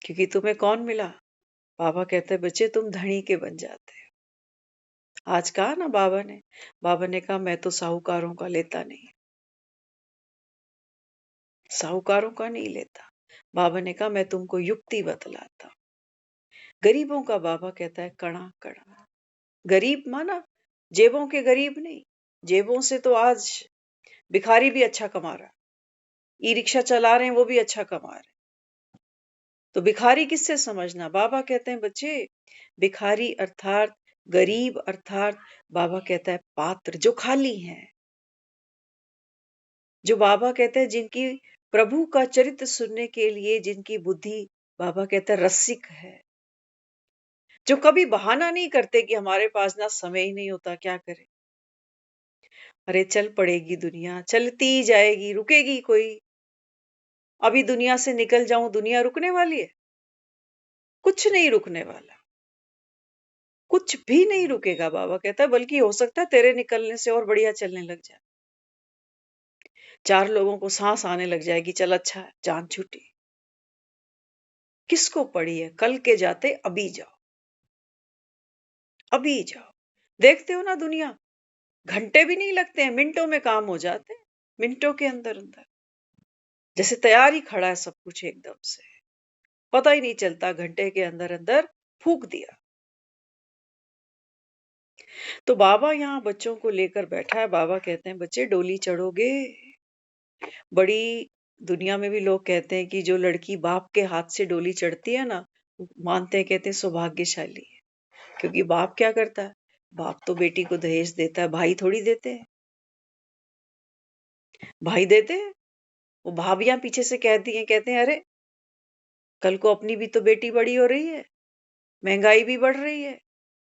क्योंकि तुम्हें कौन मिला। बाबा कहते हैं बच्चे तुम धनी के बन जाते हो। आज कहा ना बाबा ने कहा मैं तो साहूकारों का लेता नहीं, साहूकारों का नहीं लेता। बाबा ने कहा मैं तुमको युक्ति बतलाता हूं। गरीबों का बाबा कहता है कणा कणा। गरीब माना जेबों के गरीब नहीं, जेबों से तो आज भिखारी भी अच्छा कमा रहा है, ई रिक्शा चला रहे हैं वो भी अच्छा कमा रहे हैं। तो भिखारी किससे समझना। बाबा कहते हैं बच्चे भिखारी अर्थात गरीब अर्थात बाबा कहता है पात्र जो खाली हैं, जो बाबा कहते हैं जिनकी प्रभु का चरित्र सुनने के लिए जिनकी बुद्धि बाबा कहता है रसिक है, जो कभी बहाना नहीं करते कि हमारे पास ना समय ही नहीं होता, क्या करें। अरे चल पड़ेगी दुनिया, चलती जाएगी, रुकेगी कोई। अभी दुनिया से निकल जाऊं, दुनिया रुकने वाली है? कुछ नहीं रुकने वाला, कुछ भी नहीं रुकेगा। बाबा कहता है बल्कि हो सकता है तेरे निकलने से और बढ़िया चलने लग जाए। 4 लोगों को सांस आने लग जाएगी, चल अच्छा है, जान छूटी। किसको पड़ी है कल के जाते अभी जाओ, अभी जाओ। देखते हो ना दुनिया, घंटे भी नहीं लगते हैं, मिनटों में काम हो जाते हैं, मिनटों के अंदर अंदर। जैसे तैयार ही खड़ा है सब कुछ एकदम से, पता ही नहीं चलता, घंटे के अंदर अंदर फूक दिया। तो बाबा यहाँ बच्चों को लेकर बैठा है। बाबा कहते हैं बच्चे डोली चढ़ोगे। बड़ी दुनिया में भी लोग कहते हैं कि जो लड़की बाप के हाथ से डोली चढ़ती है ना, मानते हैं, कहते हैं सौभाग्यशाली है। क्योंकि बाप क्या करता है, बाप तो बेटी को दहेज देता है, भाई थोड़ी देते हैं। भाई देते हैं, वो भाभियां पीछे से कहती हैं, कहते हैं अरे कल को अपनी भी तो बेटी बड़ी हो रही है, महंगाई भी बढ़ रही है,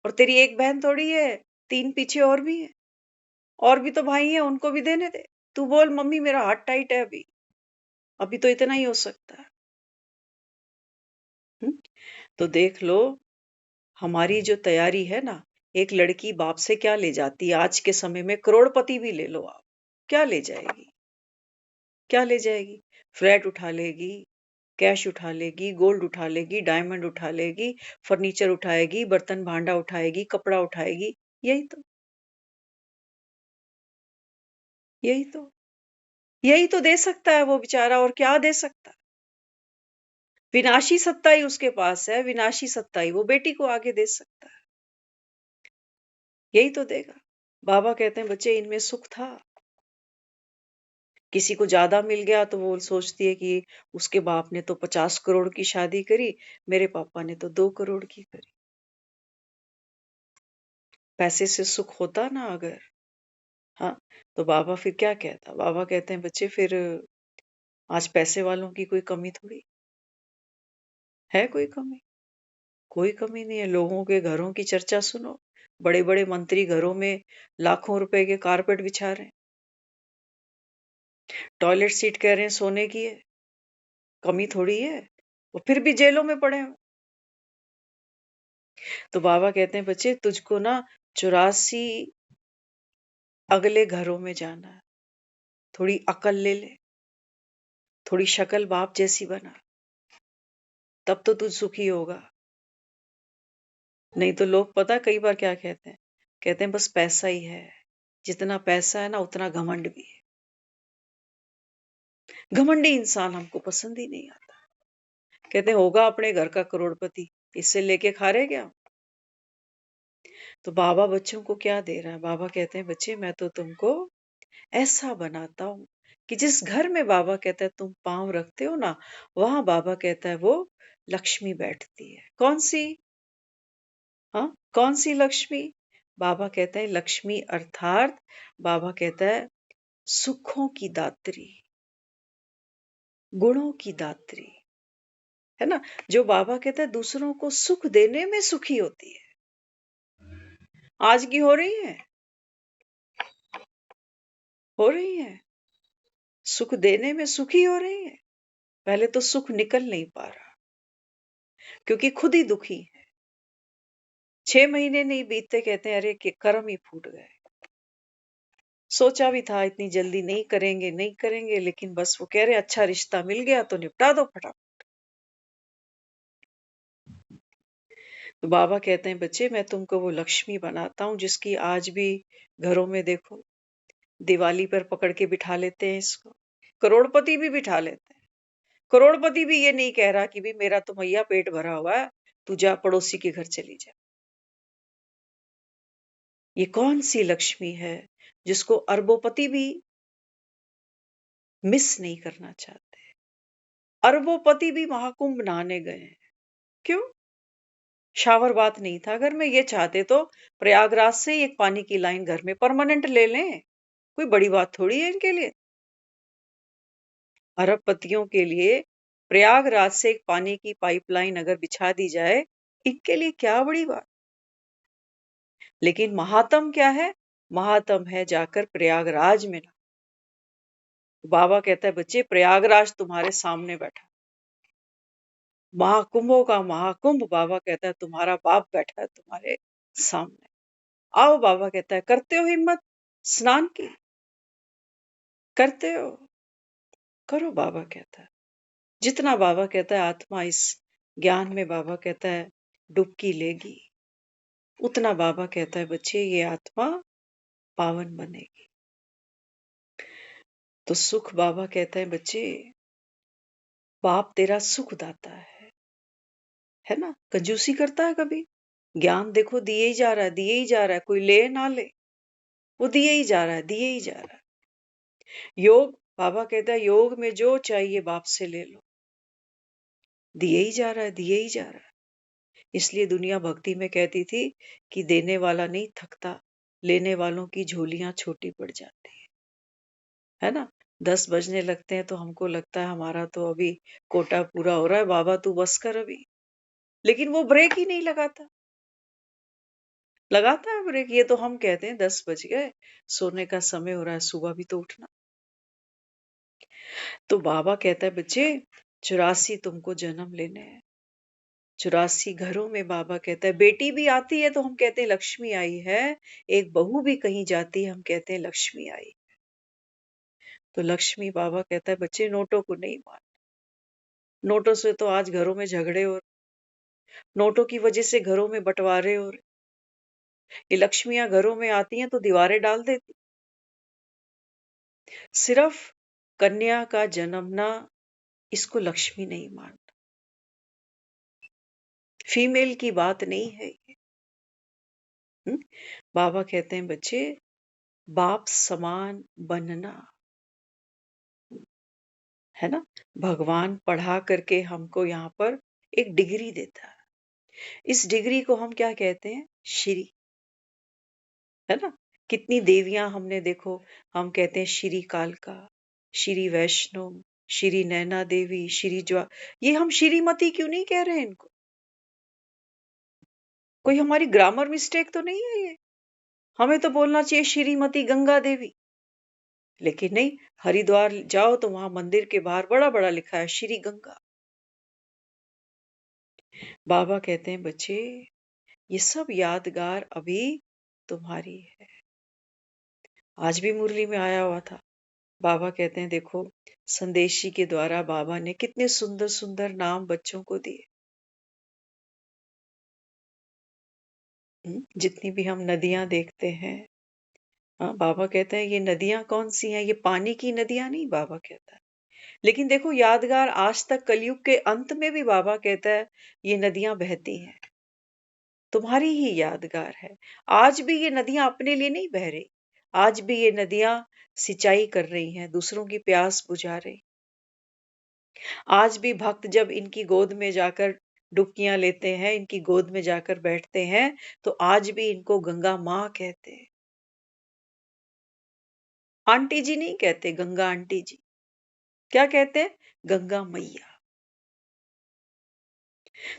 और तेरी एक बहन थोड़ी है, 3 पीछे और भी है, और भी तो भाई हैं, उनको भी देने दे। तू बोल मम्मी मेरा हाथ टाइट है, अभी तो इतना ही हो सकता है। हुँ? तो देख लो हमारी जो तैयारी है ना, एक लड़की बाप से क्या ले जाती है आज के समय में, करोड़पति भी ले लो आप, क्या ले जाएगी? क्या ले जाएगी? फ्लैट उठा लेगी, कैश उठा लेगी, गोल्ड उठा लेगी, डायमंड उठा लेगी, फर्नीचर उठाएगी, बर्तन भांडा उठाएगी, कपड़ा उठाएगी, यही तो, यही तो, यही तो दे सकता है वो बेचारा, और क्या दे सकता है? विनाशी सत्ता ही उसके पास है, विनाशी सत्ता ही वो बेटी को आगे दे सकता है, यही तो देगा। बाबा कहते हैं बच्चे इनमें सुख था। किसी को ज्यादा मिल गया तो वो सोचती है कि उसके बाप ने तो 50 करोड़ की शादी करी, मेरे पापा ने तो 2 करोड़ की करी। पैसे से सुख होता ना अगर, हाँ, तो बाबा फिर क्या कहता। बाबा कहते हैं बच्चे फिर आज पैसे वालों की कोई कमी थोड़ी है, कोई कमी नहीं है। लोगों के घरों की चर्चा सुनो, बड़े बड़े मंत्री घरों में लाखों रुपए के कारपेट बिछा रहे हैं, टॉयलेट सीट कह रहे हैं सोने की है, कमी थोड़ी है, वो फिर भी जेलों में पड़े हैं। तो बाबा कहते हैं बच्चे तुझको ना 84 अगले घरों में जाना है, थोड़ी अकल ले ले, थोड़ी शक्ल बाप जैसी बना, तब तो तू सुखी होगा। नहीं तो लोग पता कई बार क्या कहते हैं बस पैसा ही है, जितना पैसा है ना उतना घमंड भी है। घमंडी इंसान हमको पसंद ही नहीं आता। कहते हैं होगा अपने घर का करोड़पति, इससे लेके खा रहे क्या। तो बाबा बच्चों को क्या दे रहा है, बाबा कहते हैं बच्चे मैं तो तुमको ऐसा बनाता हूं कि जिस घर में बाबा कहता है तुम पांव रखते हो ना, वहां बाबा कहता है वो लक्ष्मी बैठती है। कौन सी? हाँ, कौन सी लक्ष्मी? बाबा कहता है लक्ष्मी अर्थात बाबा कहता है सुखों की दात्री, गुणों की दात्री, है ना। जो बाबा कहता है दूसरों को सुख देने में सुखी होती है। आज की हो रही है, हो रही है। सुख देने में सुखी हो रही है, पहले तो सुख निकल नहीं पा रहा क्योंकि खुद ही दुखी है। 6 महीने नहीं बीतते कहते हैं अरे कि कर्म ही फूट गए। सोचा भी था इतनी जल्दी नहीं करेंगे नहीं करेंगे, लेकिन बस वो कह रहे अच्छा रिश्ता मिल गया तो निपटा दो फटाफट। तो बाबा कहते हैं बच्चे मैं तुमको वो लक्ष्मी बनाता हूँ जिसकी आज भी घरों में देखो दिवाली पर पकड़ के बिठा लेते हैं इसको। करोड़पति भी बिठा लेते हैं। करोड़पति भी ये नहीं कह रहा कि भी मेरा तो मैया पेट भरा हुआ है, तू जा पड़ोसी के घर चली जा। ये कौन सी लक्ष्मी है जिसको अरबोपति भी मिस नहीं करना चाहते। अरबोपति भी महाकुंभ नहाने गए हैं। क्यों? शावर बात नहीं था घर में, ये चाहते तो प्रयागराज से एक पानी की लाइन घर में परमानेंट ले लें, कोई बड़ी बात थोड़ी है इनके लिए। अरबपतियों के लिए प्रयागराज से एक पानी की पाइपलाइन अगर बिछा दी जाए, इनके लिए क्या बड़ी बात। लेकिन महात्म क्या है? महात्म है जाकर प्रयागराज में ना। बाबा कहता है बच्चे प्रयागराज तुम्हारे सामने बैठा, महाकुंभों का महाकुंभ बाबा कहता है तुम्हारा बाप बैठा है तुम्हारे सामने। आओ बाबा कहता है करते हो हिम्मत स्नान की? करते हो? करो बाबा कहता है। जितना बाबा कहता है आत्मा इस ज्ञान में बाबा कहता है डुबकी लेगी, उतना बाबा कहता है बच्चे ये आत्मा पावन बनेगी। तो सुख बाबा कहता है बच्चे बाप तेरा सुख दाता है ना, कंजूसी करता है कभी? ज्ञान देखो दिए ही जा रहा है, दिए ही जा रहा है, कोई ले ना ले, वो दिए ही जा रहा है, दिए ही जा रहा है। योग बाबा कहता है योग में जो चाहिए बाप से ले लो, दिए ही जा रहा है, दिए ही जा रहा है। इसलिए दुनिया भक्ति में कहती थी कि देने वाला नहीं थकता, लेने वालों की झोलियां छोटी पड़ जाती है ना। 10 बजने लगते हैं तो हमको लगता है हमारा तो अभी कोटा पूरा हो रहा है, बाबा तू बस कर अभी। लेकिन वो ब्रेक ही नहीं लगाता। लगाता है ब्रेक? ये तो हम कहते हैं 10 बज गए, सोने का समय हो रहा है, सुबह भी तो उठना। तो बाबा कहता है बच्चे 84 तुमको जन्म लेने हैं, 84 घरों में बाबा कहता है बेटी भी आती है तो हम कहते हैं लक्ष्मी आई है, एक बहू भी कहीं जाती है हम कहते हैं लक्ष्मी आई। तो लक्ष्मी बाबा कहता है बच्चे नोटों को नहीं मान। नोटों से तो आज घरों में झगड़े हो रहे, नोटों की वजह से घरों में बंटवारे हो रहे। ये लक्ष्मियां घरों में आती हैं तो दीवारें डाल देती। सिर्फ कन्या का जन्मना इसको लक्ष्मी नहीं मानता। फीमेल की बात नहीं है ये। बाबा कहते हैं बच्चे बाप समान बनना है ना। भगवान पढ़ा करके हमको यहाँ पर एक डिग्री देता है। इस डिग्री को हम क्या कहते हैं? श्री, है ना। कितनी देवियां हमने देखो, हम कहते हैं श्री कालका, श्री वैष्णव, श्री नैना देवी, श्री ज्वा। ये हम श्रीमती क्यों नहीं कह रहे हैं इनको? कोई हमारी ग्रामर मिस्टेक तो नहीं है ये? हमें तो बोलना चाहिए श्रीमती गंगा देवी। लेकिन नहीं, हरिद्वार जाओ तो वहां मंदिर के बाहर बड़ा बड़ा लिखा है श्री गंगा। बाबा कहते हैं बच्चे ये सब यादगार अभी तुम्हारी है। आज भी मुरली में आया हुआ था। बाबा कहते हैं देखो संदेशी के द्वारा बाबा ने कितने सुंदर सुंदर नाम बच्चों को दिए। जितनी भी हम नदियां देखते हैं, हाँ बाबा कहते हैं ये नदियां कौन सी हैं? ये पानी की नदियां नहीं, बाबा कहता है। लेकिन देखो यादगार आज तक कलयुग के अंत में भी बाबा कहता है ये नदियां बहती हैं, तुम्हारी ही यादगार है। आज भी ये नदियां अपने लिए नहीं बह रही, आज भी ये नदियां सिंचाई कर रही हैं, दूसरों की प्यास बुझा रही। आज भी भक्त जब इनकी गोद में जाकर डुबकियां लेते हैं, इनकी गोद में जाकर बैठते हैं, तो आज भी इनको गंगा माँ कहते हैं। आंटी जी नहीं कहते, गंगा आंटी जी। क्या कहते हैं? गंगा मैया।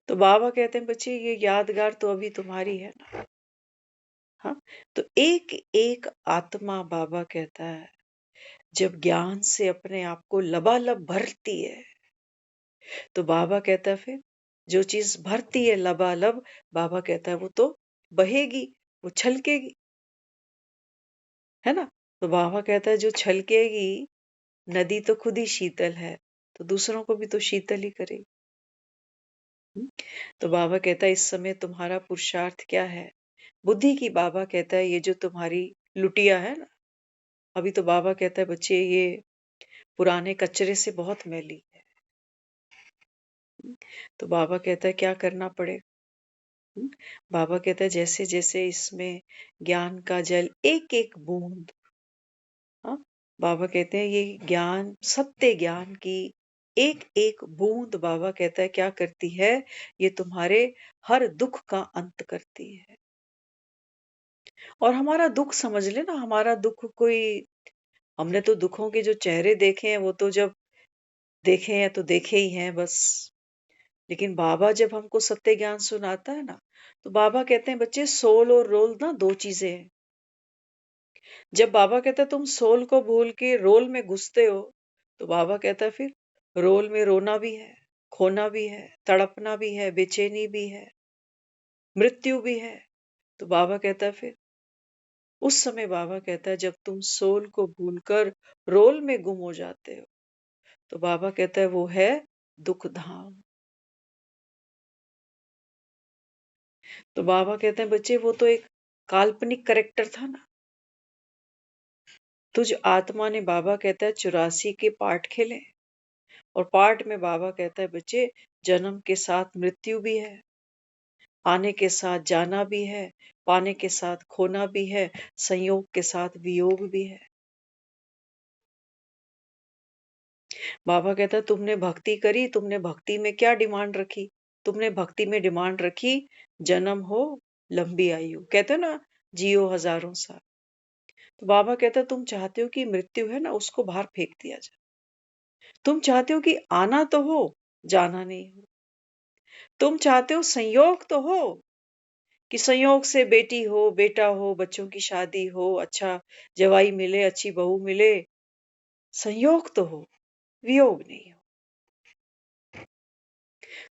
तो बाबा कहते हैं बच्चे ये यादगार तो अभी तुम्हारी है ना। हाँ, तो एक एक आत्मा बाबा कहता है जब ज्ञान से अपने आप को लबालब भरती है, तो बाबा कहता है फिर जो चीज भरती है लबालब, बाबा कहता है वो तो बहेगी, वो छलकेगी, है ना। तो बाबा कहता है जो छलकेगी, नदी तो खुद ही शीतल है, तो दूसरों को भी तो शीतल ही करेगी। हम्म? तो बाबा कहता है इस समय तुम्हारा पुरुषार्थ क्या है? बुद्धि की बाबा कहता है ये जो तुम्हारी लुटिया है ना, अभी तो बाबा कहता है बच्चे ये पुराने कचरे से बहुत मैली है। तो बाबा कहता है क्या करना पड़ेगा? बाबा कहता है जैसे जैसे इसमें ज्ञान का जल एक एक बूंद, हाँ, बाबा कहते हैं ये ज्ञान, सत्य ज्ञान की एक एक बूंद, बाबा कहता है क्या करती है, ये तुम्हारे हर दुख का अंत करती है। और हमारा दुख समझ ले ना, हमारा दुख कोई, हमने तो दुखों के जो चेहरे देखे हैं वो तो जब देखे हैं तो देखे ही हैं बस। लेकिन बाबा जब हमको सत्य ज्ञान सुनाता है ना, तो बाबा कहते हैं बच्चे सोल और रोल ना दो चीजें हैं। जब बाबा कहता है तुम सोल को भूल के रोल में घुसते हो, तो बाबा कहता है फिर रोल में रोना भी है, खोना भी है, तड़पना भी है, बेचैनी भी है, मृत्यु भी है। तो बाबा कहता है फिर उस समय बाबा कहता है जब तुम सोल को भूलकर रोल में गुम हो जाते हो, तो बाबा कहता है वो है दुख धाम। तो बाबा कहते हैं बच्चे वो तो एक काल्पनिक करेक्टर था ना, तुझ आत्मा ने, बाबा कहता है 84 के पार्ट खेले, और पार्ट में बाबा कहता है बच्चे जन्म के साथ मृत्यु भी है, आने के साथ जाना भी है, पाने के साथ खोना भी है, संयोग के साथ वियोग भी है। बाबा कहता है तुमने भक्ति करी, तुमने भक्ति में क्या डिमांड रखी? तुमने भक्ति में डिमांड रखी जन्म हो, लंबी आयु, कहते हो ना जियो हजारों साल। तो बाबा कहता है तुम चाहते हो कि मृत्यु है ना उसको बाहर फेंक दिया जाए, तुम चाहते हो कि आना तो हो, जाना नहीं हो, तुम चाहते हो संयोग तो हो कि संयोग से बेटी हो, बेटा हो, बच्चों की शादी हो, अच्छा जवाई मिले, अच्छी बहू मिले, संयोग तो हो, वियोग नहीं हो।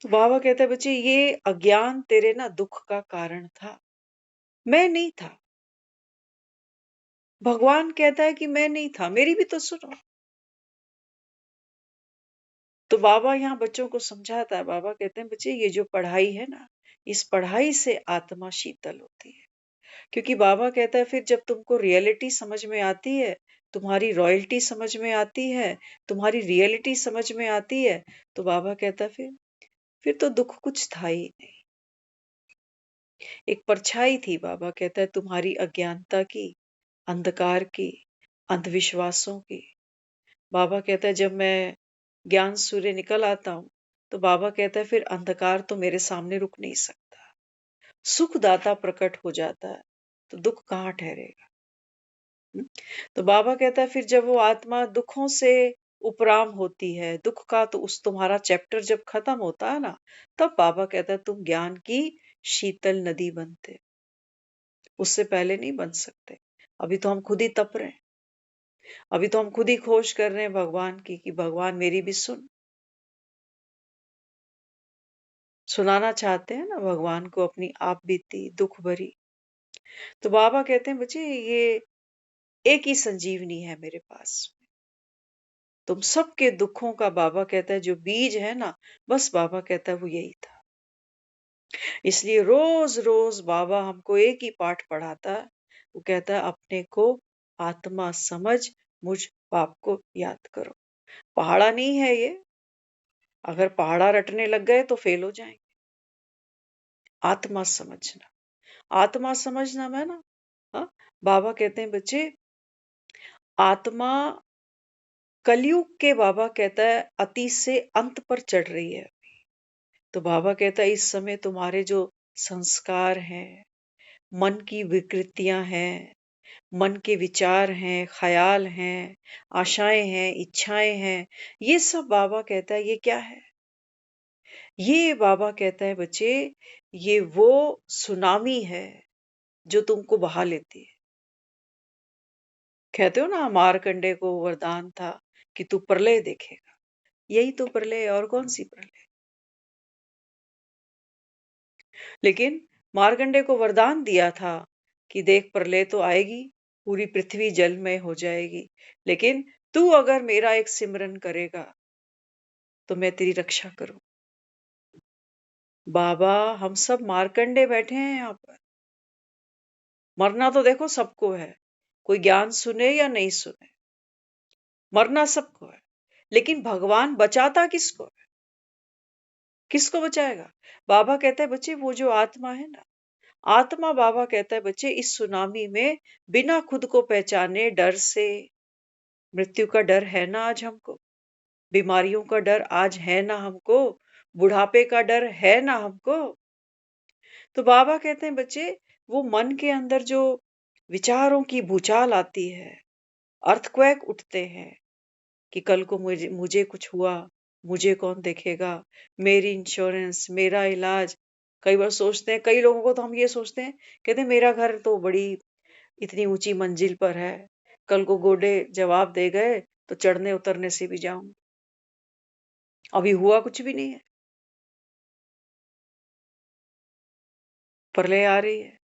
तो बाबा कहता है बच्चे ये अज्ञान तेरे ना दुख का कारण था, मैं नहीं था। भगवान कहता है कि मैं नहीं था, मेरी भी तो सुनो। तो बाबा यहाँ बच्चों को समझाता है, बाबा कहते हैं बच्चे ये जो पढ़ाई है ना, इस पढ़ाई से आत्मा शीतल होती है। क्योंकि बाबा कहता है फिर जब तुमको रियलिटी समझ में आती है, तुम्हारी रॉयल्टी समझ में आती है, तुम्हारी रियलिटी समझ में आती है, तो बाबा कहता है फिर तो दुख कुछ था ही नहीं, एक परछाई थी। बाबा कहता है तुम्हारी अज्ञानता की, अंधकार की, अंधविश्वासों की। बाबा कहता है जब मैं ज्ञान सूर्य निकल आता हूं, तो बाबा कहता है फिर अंधकार तो मेरे सामने रुक नहीं सकता, सुखदाता प्रकट हो जाता है, तो दुख कहाँ ठहरेगा। हम्म? तो बाबा कहता है फिर जब वो आत्मा दुखों से उपराम होती है, दुख का तो उस तुम्हारा चैप्टर जब खत्म होता है ना, तब बाबा कहता है तुम ज्ञान की शीतल नदी बनते, उससे पहले नहीं बन सकते। अभी तो हम खुद ही तप रहे हैं, अभी तो हम खुद ही खोज कर रहे हैं भगवान की कि भगवान मेरी भी सुन। सुनाना चाहते हैं ना भगवान को अपनी आप बीती दुख भरी। तो बाबा कहते हैं बच्चे ये एक ही संजीवनी है मेरे पास, तुम सबके दुखों का, बाबा कहता है जो बीज है ना, बस बाबा कहता है वो यही था। इसलिए रोज रोज बाबा हमको एक ही पाठ पढ़ाता है, वो कहता है अपने को आत्मा समझ, मुझ बाप को याद करो। पहाड़ा नहीं है ये, अगर पहाड़ा रटने लग गए तो फेल हो जाएंगे। आत्मा समझना, आत्मा समझना में ना, हाँ, बाबा कहते हैं बच्चे आत्मा कलयुग के, बाबा कहता है अति से अंत पर चढ़ रही है। तो बाबा कहता है इस समय तुम्हारे जो संस्कार हैं, मन की विकृतियां हैं, मन के विचार हैं, ख्याल हैं, आशाएं हैं, इच्छाएं हैं, ये सब बाबा कहता है ये क्या है? ये बाबा कहता है बच्चे ये वो सुनामी है जो तुमको बहा लेती है। कहते हो ना, मारकंडे को वरदान था कि तू प्रलय देखेगा। यही तो प्रलय है, और कौन सी प्रलय। लेकिन मारकंडे को वरदान दिया था कि देख प्रलय तो आएगी, पूरी पृथ्वी जलमय हो जाएगी, लेकिन तू अगर मेरा एक सिमरन करेगा तो मैं तेरी रक्षा करूं। बाबा, हम सब मारकंडे बैठे हैं यहाँ पर। मरना तो देखो सबको है, कोई ज्ञान सुने या नहीं सुने, मरना सबको है। लेकिन भगवान बचाता किसको है? किसको बचाएगा? बाबा कहता है बच्चे, वो जो आत्मा है ना, आत्मा, बाबा कहता है बच्चे, इस सुनामी में बिना खुद को पहचाने डर से, मृत्यु का डर है ना आज हमको, बीमारियों का डर आज है ना हमको, बुढ़ापे का डर है ना हमको। तो बाबा कहते हैं बच्चे, वो मन के अंदर जो विचारों की भूचाल आती है, अर्थक्वेक उठते हैं कि कल को मुझे मुझे कुछ हुआ, मुझे कौन देखेगा, मेरी इंश्योरेंस, मेरा इलाज। कई बार सोचते हैं, कई लोगों को तो हम ये सोचते हैं, कहते हैं मेरा घर तो बड़ी इतनी ऊंची मंजिल पर है, कल को गोडे जवाब दे गए तो चढ़ने उतरने से भी जाऊं। अभी हुआ कुछ भी नहीं है, प्रलय आ रही है,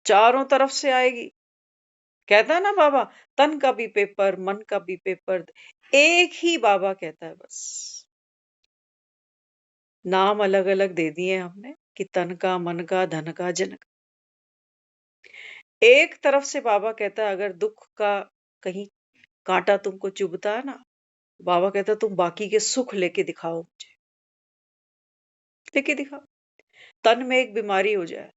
चारों तरफ से आएगी। कहता है ना बाबा, तन का भी पेपर, मन का भी पेपर, एक ही बाबा कहता है बस। नाम अलग अलग दे दिए हमने कि तन का, मन का, धन का, जन का। एक तरफ से बाबा कहता है, अगर दुख का कहीं कांटा तुमको चुभता है ना, बाबा कहता है तुम बाकी के सुख लेके दिखाओ मुझे, लेके दिखाओ। तन में एक बीमारी हो जाए,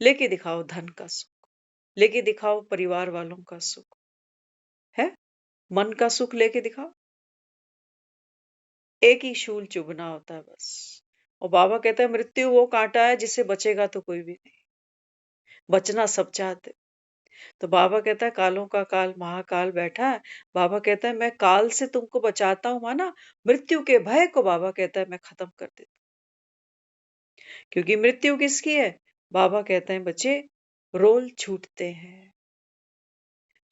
लेके दिखाओ धन का सुख, लेके दिखाओ परिवार वालों का सुख, है मन का सुख लेके दिखाओ। एक ही शूल चुभना होता है बस। और बाबा कहता है मृत्यु वो कांटा है जिससे बचेगा तो कोई भी नहीं, बचना सब चाहते। तो बाबा कहता है कालों का काल महाकाल बैठा है, बाबा कहता है मैं काल से तुमको बचाता हूं, माना मृत्यु के भय को बाबा कहता है मैं खत्म कर देता हूं। क्योंकि मृत्यु किसकी है? बाबा कहते हैं बच्चे, रोल छूटते हैं।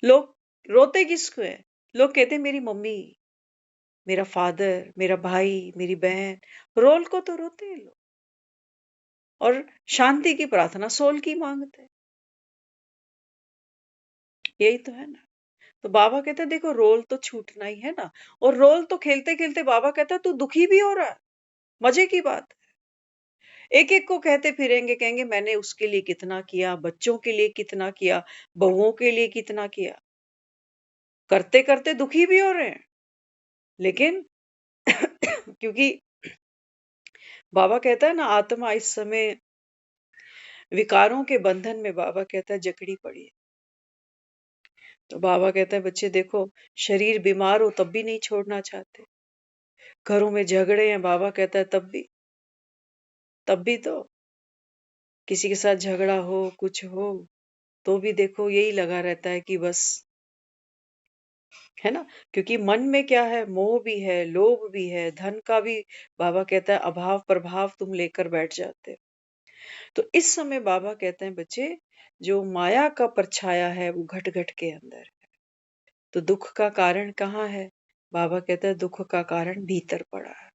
लोग रोते किसको है? लोग कहते हैं मेरी मम्मी, मेरा फादर, मेरा भाई, मेरी बहन, रोल को तो रोते हैं लोग, और शांति की प्रार्थना सोल की मांगते हैं। यही तो है ना। तो बाबा कहते हैं देखो, रोल तो छूटना ही है ना। और रोल तो खेलते खेलते बाबा कहता है तू दुखी भी हो रहा है, मजे की बात है। एक एक को कहते फिरेंगे, कहेंगे मैंने उसके लिए कितना किया, बच्चों के लिए कितना किया, बहुओं के लिए कितना किया, करते करते दुखी भी हो रहे हैं। लेकिन क्योंकि बाबा कहता है ना, आत्मा इस समय विकारों के बंधन में, बाबा कहता है जकड़ी पड़ी है। तो बाबा कहता है बच्चे देखो, शरीर बीमार हो तब भी नहीं छोड़ना चाहते, घरों में झगड़े हैं, बाबा कहता है तब भी तो किसी के साथ झगड़ा हो, कुछ हो, तो भी देखो यही लगा रहता है कि बस, है ना। क्योंकि मन में क्या है, मोह भी है, लोभ भी है, धन का भी बाबा कहता है अभाव प्रभाव तुम लेकर बैठ जाते हो। तो इस समय बाबा कहते हैं बच्चे, जो माया का परछाया है वो घट घट के अंदर है। तो दुख का कारण कहाँ है? बाबा कहता है दुख का कारण भीतर पड़ा है।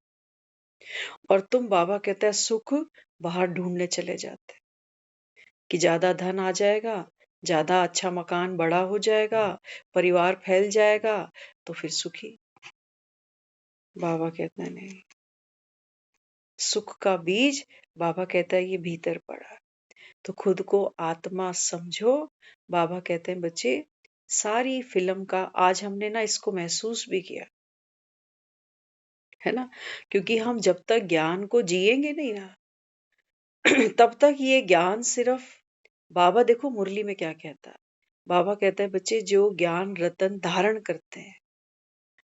और तुम, बाबा कहता है, सुख बाहर ढूंढने चले जाते कि ज्यादा धन आ जाएगा, ज्यादा अच्छा मकान बड़ा हो जाएगा, परिवार फैल जाएगा तो फिर सुखी। बाबा कहता है नहीं, सुख का बीज, बाबा कहता है ये भीतर पड़ा है। तो खुद को आत्मा समझो। बाबा कहते हैं बच्चे, सारी फिल्म का आज हमने ना इसको महसूस भी किया, है ना। क्योंकि हम जब तक ज्ञान को जिएंगे नहीं ना, तब तक ये ज्ञान सिर्फ, बाबा देखो मुरली में क्या कहता है, बाबा कहता है बच्चे, जो ज्ञान रतन धारण करते हैं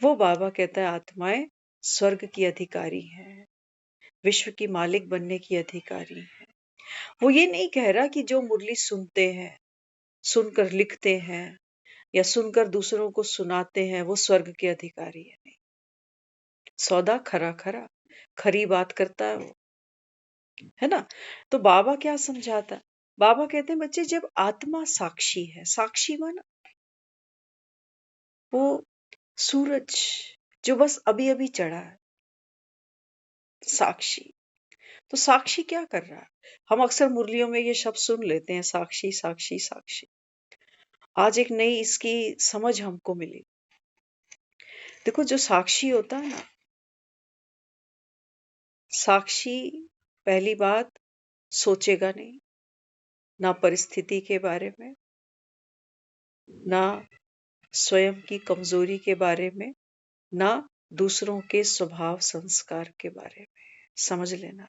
वो, बाबा कहता है, आत्माएं स्वर्ग की अधिकारी हैं, विश्व की मालिक बनने की अधिकारी है। वो ये नहीं कह रहा कि जो मुरली सुनते हैं, सुनकर लिखते हैं, या सुनकर दूसरों को सुनाते हैं वो स्वर्ग के अधिकारी है, नहीं। सौदा खरा खरा, खरी बात करता है वो, है ना। तो बाबा क्या समझाता है? बाबा कहते हैं बच्चे, जब आत्मा साक्षी है, साक्षी माना वो सूरज जो बस अभी अभी चढ़ा है, साक्षी। तो साक्षी क्या कर रहा है? हम अक्सर मुरलियों में ये शब्द सुन लेते हैं, साक्षी साक्षी साक्षी। आज एक नई इसकी समझ हमको मिली। देखो, जो साक्षी होता है ना, साक्षी पहली बात सोचेगा नहीं, ना परिस्थिति के बारे में, ना स्वयं की कमजोरी के बारे में, ना दूसरों के स्वभाव संस्कार के बारे में। समझ लेना,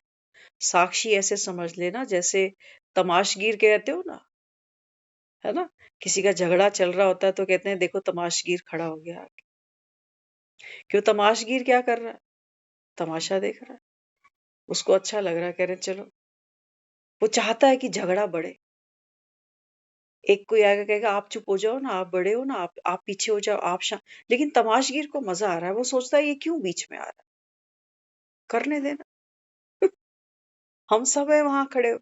साक्षी ऐसे समझ लेना जैसे तमाशगीर कहते हो ना, है ना? किसी का झगड़ा चल रहा होता है तो कहते हैं देखो तमाशगीर खड़ा हो गया आगे। क्यों? तमाशगीर क्या कर रहा है? तमाशा देख रहा है, उसको अच्छा लग रहा है, कह रहे चलो। वो चाहता है कि झगड़ा बढ़े। एक कोई आएगा कहेगा आप चुप हो जाओ ना, आप बड़े हो ना, आप पीछे हो जाओ, लेकिन तमाशगीर को मजा आ रहा है। वो सोचता है ये क्यों बीच में आ रहा है, करने देना। हम सब है वहां खड़े हो।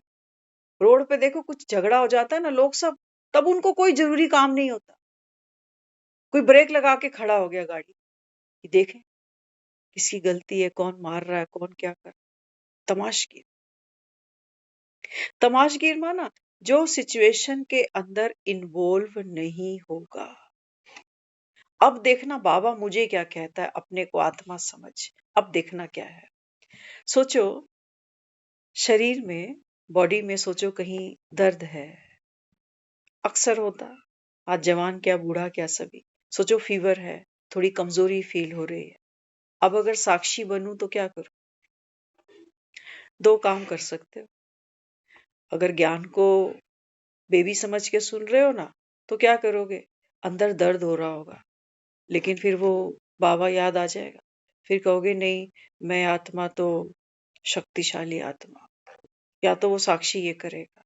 रोड पे देखो कुछ झगड़ा हो जाता है ना, लोग सब, तब उनको कोई जरूरी काम नहीं होता। कोई ब्रेक लगा के खड़ा हो गया गाड़ी कि देखें किसकी गलती है, कौन मार रहा है, कौन क्या कर रहा है। तमाशगीर। तमाशगीर माना जो सिचुएशन के अंदर इन्वॉल्व नहीं होगा। अब देखना बाबा मुझे क्या कहता है, अपने को आत्मा समझ। अब देखना क्या है, सोचो शरीर में, बॉडी में, सोचो कहीं दर्द है, अक्सर होता, आज जवान क्या बूढ़ा क्या सभी। सोचो फीवर है, थोड़ी कमजोरी फील हो रही है। अब अगर साक्षी बनूं तो क्या करूं? दो काम कर सकते हो। अगर ज्ञान को बेबी समझ के सुन रहे हो ना, तो क्या करोगे? अंदर दर्द हो रहा होगा, लेकिन फिर वो बाबा याद आ जाएगा, फिर कहोगे नहीं मैं आत्मा तो शक्तिशाली आत्मा। या तो वो साक्षी ये करेगा,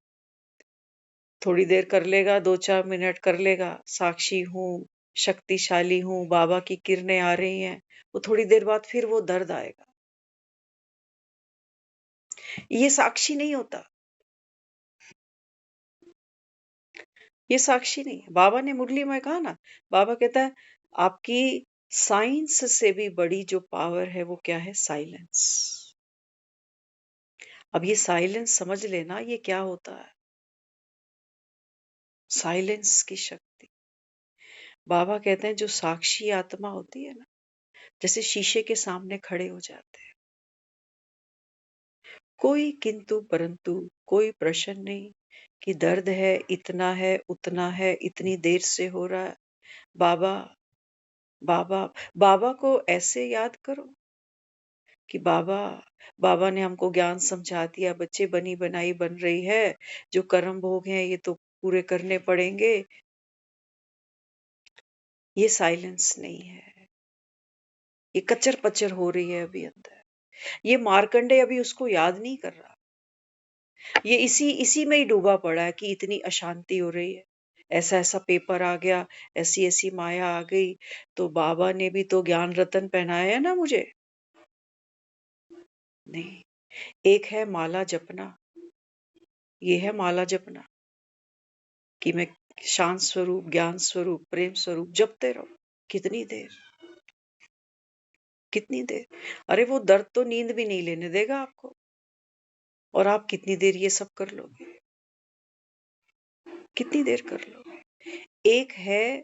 थोड़ी देर कर लेगा, 2-4 मिनट कर लेगा, साक्षी हूँ, शक्तिशाली हूँ, बाबा की किरणें आ रही हैं। वो थोड़ी देर बाद फिर वो दर्द आएगा। ये साक्षी नहीं होता, ये साक्षी नहीं है। बाबा ने मुरली में कहा ना, बाबा कहता है आपकी साइंस से भी बड़ी जो पावर है वो क्या है? साइलेंस। अब ये साइलेंस समझ लेना, ये क्या होता है? साइलेंस की शक्ति। बाबा कहते हैं जो साक्षी आत्मा होती है ना, जैसे शीशे के सामने खड़े हो जाते हैं, कोई किंतु परंतु, कोई प्रश्न नहीं कि दर्द है, इतना है, उतना है, इतनी देर से हो रहा है। बाबा बाबा बाबा को ऐसे याद करो कि बाबा बाबा ने हमको ज्ञान समझा दिया, बच्चे बनी बनाई बन रही है, जो कर्म भोग हैं ये तो पूरे करने पड़ेंगे। ये साइलेंस नहीं है, ये कचर पचर हो रही है अभी अंदर। ये मार्कंडे अभी उसको याद नहीं कर रहा, ये इसी इसी में ही डूबा पड़ा है कि इतनी अशांति हो रही है, ऐसा ऐसा पेपर आ गया, ऐसी ऐसी माया आ गई। तो बाबा ने भी तो ज्ञान रतन पहनाया है ना मुझे। नहीं, एक है माला जपना, ये है माला जपना कि मैं शांत स्वरूप, ज्ञान स्वरूप, प्रेम स्वरूप जपते रहो। कितनी देर, कितनी देर? अरे वो दर्द तो नींद भी नहीं लेने देगा आपको, और आप कितनी देर ये सब कर लोगे? कितनी देर कर लोगे? एक है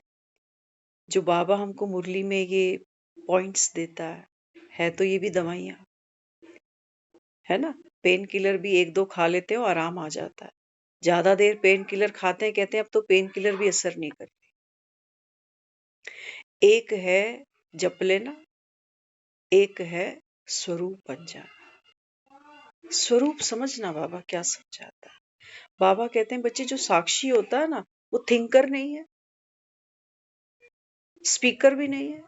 जो बाबा हमको मुरली में ये पॉइंट्स देता है तो ये भी दवाइयाँ है ना। पेन किलर भी एक दो खा लेते हो, आराम आ जाता है। ज्यादा देर पेन किलर खाते हैं, कहते हैं अब तो पेन किलर भी असर नहीं करते। एक है जप लेना, एक है स्वरूप बन जाना। स्वरूप समझना बाबा क्या समझाता है। बाबा कहते हैं बच्चे जो साक्षी होता है ना, वो थिंकर नहीं है, स्पीकर भी नहीं है,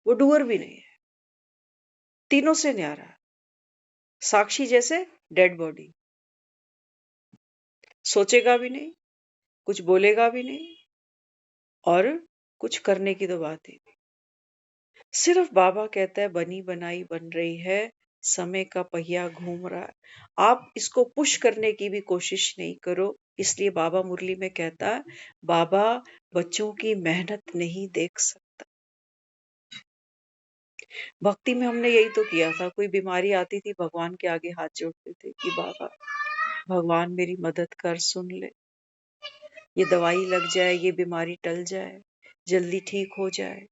वो डूअर भी नहीं है, तीनों से न्यारा है। साक्षी जैसे डेड बॉडी, सोचेगा भी नहीं, कुछ बोलेगा भी नहीं, और कुछ करने की तो बात ही नहीं। सिर्फ बाबा कहता है बनी बनाई बन रही है, समय का पहिया घूम रहा है, आप इसको पुश करने की भी कोशिश नहीं करो। इसलिए बाबा मुरली में कहता है बाबा बच्चों की मेहनत नहीं देख सकता, भक्ति में हमने यही तो किया था, कोई बीमारी आती थी भगवान के आगे हाथ जोड़ते थे कि बाबा भगवान मेरी मदद कर, सुन ले, ये दवाई लग जाए, ये बीमारी टल जाए, जल्दी ठीक हो जाए।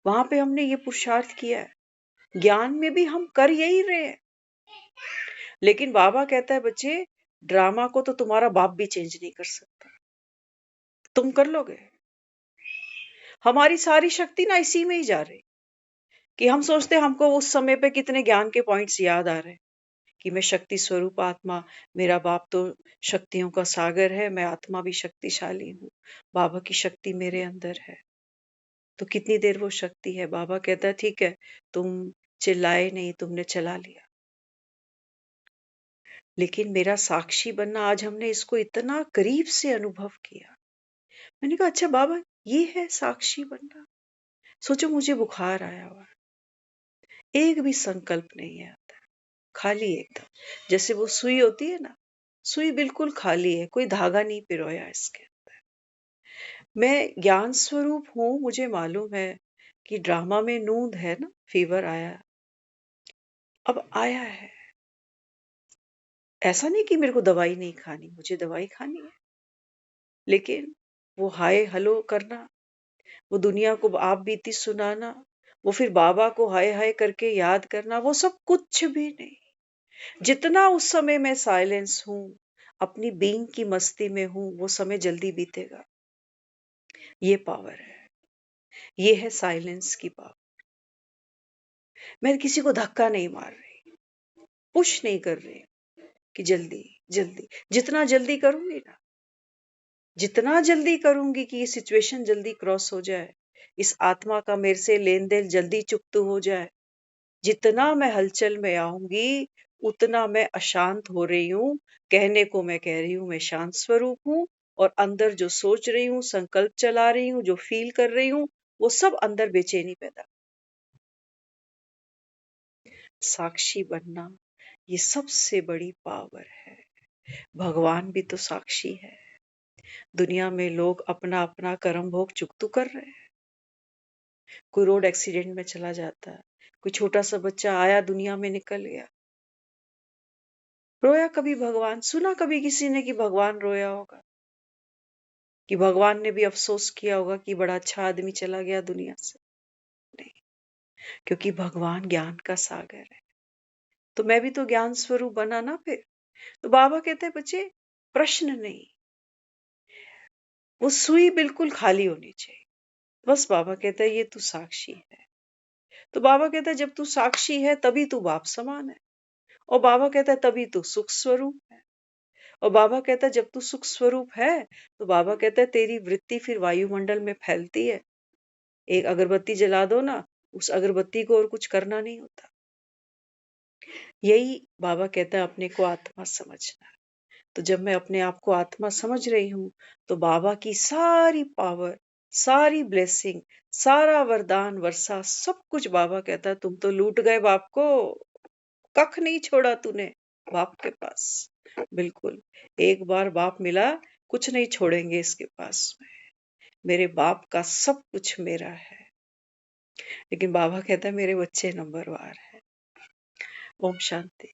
वहां पे हमने ये पुरुषार्थ किया है। ज्ञान में भी हम कर यही रहे हैं, लेकिन बाबा कहता है बच्चे ड्रामा को तो तुम्हारा बाप भी चेंज नहीं कर सकता, तुम कर लोगे। हमारी सारी शक्ति ना इसी में ही जा रही कि हम सोचते हैं हमको उस समय पे कितने ज्ञान के पॉइंट्स याद आ रहे हैं कि मैं शक्ति स्वरूप आत्मा, मेरा बाप तो शक्तियों का सागर है, मैं आत्मा भी शक्तिशाली हूँ, बाबा की शक्ति मेरे अंदर है। तो कितनी देर वो शक्ति है? बाबा कहता है ठीक है, तुम चिल्लाए नहीं, तुमने चला लिया, लेकिन मेरा साक्षी बनना, आज हमने इसको इतना करीब से अनुभव किया। मैंने कहा अच्छा बाबा ये है साक्षी बनना। सोचो मुझे बुखार आया हुआ, एक भी संकल्प नहीं आता, खाली एकदम, जैसे वो सुई होती है ना, सुई बिल्कुल खाली है, कोई धागा नहीं पिरोया इसके। मैं ज्ञान स्वरूप हूँ, मुझे मालूम है कि ड्रामा में नूंद है ना, फीवर आया, अब आया है। ऐसा नहीं कि मेरे को दवाई नहीं खानी, मुझे दवाई खानी है, लेकिन वो हाय हलो करना, वो दुनिया को आप बीती सुनाना, वो फिर बाबा को हाय हाय करके याद करना, वो सब कुछ भी नहीं। जितना उस समय मैं साइलेंस हूँ, अपनी बीइंग की मस्ती में हूँ, वो समय जल्दी बीतेगा। ये पावर है, ये है साइलेंस की पावर। मैं किसी को धक्का नहीं मार रही, पुश नहीं कर रही कि जल्दी जल्दी, जितना जल्दी करूंगी ना, जितना जल्दी करूंगी कि ये सिचुएशन जल्दी क्रॉस हो जाए, इस आत्मा का मेरे से लेन देन जल्दी चुकत हो जाए, जितना मैं हलचल में आऊंगी उतना मैं अशांत हो रही हूँ। कहने को मैं कह रही हूँ मैं शांत स्वरूप हूँ, और अंदर जो सोच रही हूँ, संकल्प चला रही हूँ, जो फील कर रही हूँ, वो सब अंदर बेचैनी पैदा। साक्षी बनना ये सबसे बड़ी पावर है। भगवान भी तो साक्षी है। दुनिया में लोग अपना अपना कर्म भोग चुकतू कर रहे हैं। कोई रोड एक्सीडेंट में चला जाता है, कोई छोटा सा बच्चा आया दुनिया में निकल गया, रोया कभी भगवान? सुना कभी किसी ने कि भगवान रोया होगा, कि भगवान ने भी अफसोस किया होगा कि बड़ा अच्छा आदमी चला गया दुनिया से? नहीं, क्योंकि भगवान ज्ञान का सागर है। तो मैं भी तो ज्ञान स्वरूप बना ना फिर। तो बाबा कहते हैं बच्चे प्रश्न नहीं, वो सुई बिल्कुल खाली होनी चाहिए। बस बाबा कहता है ये तू साक्षी है। तो बाबा कहता है जब तू साक्षी है तभी तू बाप समान है, और बाबा कहता है तभी तू सुख स्वरूप है। और बाबा कहता है जब तू सुख स्वरूप है, तो बाबा कहता है तेरी वृत्ति फिर वायुमंडल में फैलती है। एक अगरबत्ती जला दो ना, उस अगरबत्ती को और कुछ करना नहीं होता। यही बाबा कहता है अपने को आत्मा समझना। तो जब मैं अपने आप को आत्मा समझ रही हूँ, तो बाबा की सारी पावर, सारी ब्लेसिंग, सारा वरदान वर्षा, सब कुछ बाबा कहता है तुम तो लूट गए बाप को, कख नहीं छोड़ा तूने बाप के पास। बिल्कुल, एक बार बाप मिला, कुछ नहीं छोड़ेंगे इसके पास में। मेरे बाप का सब कुछ मेरा है, लेकिन बाबा कहता है मेरे बच्चे नंबरवार है। ओम शांति।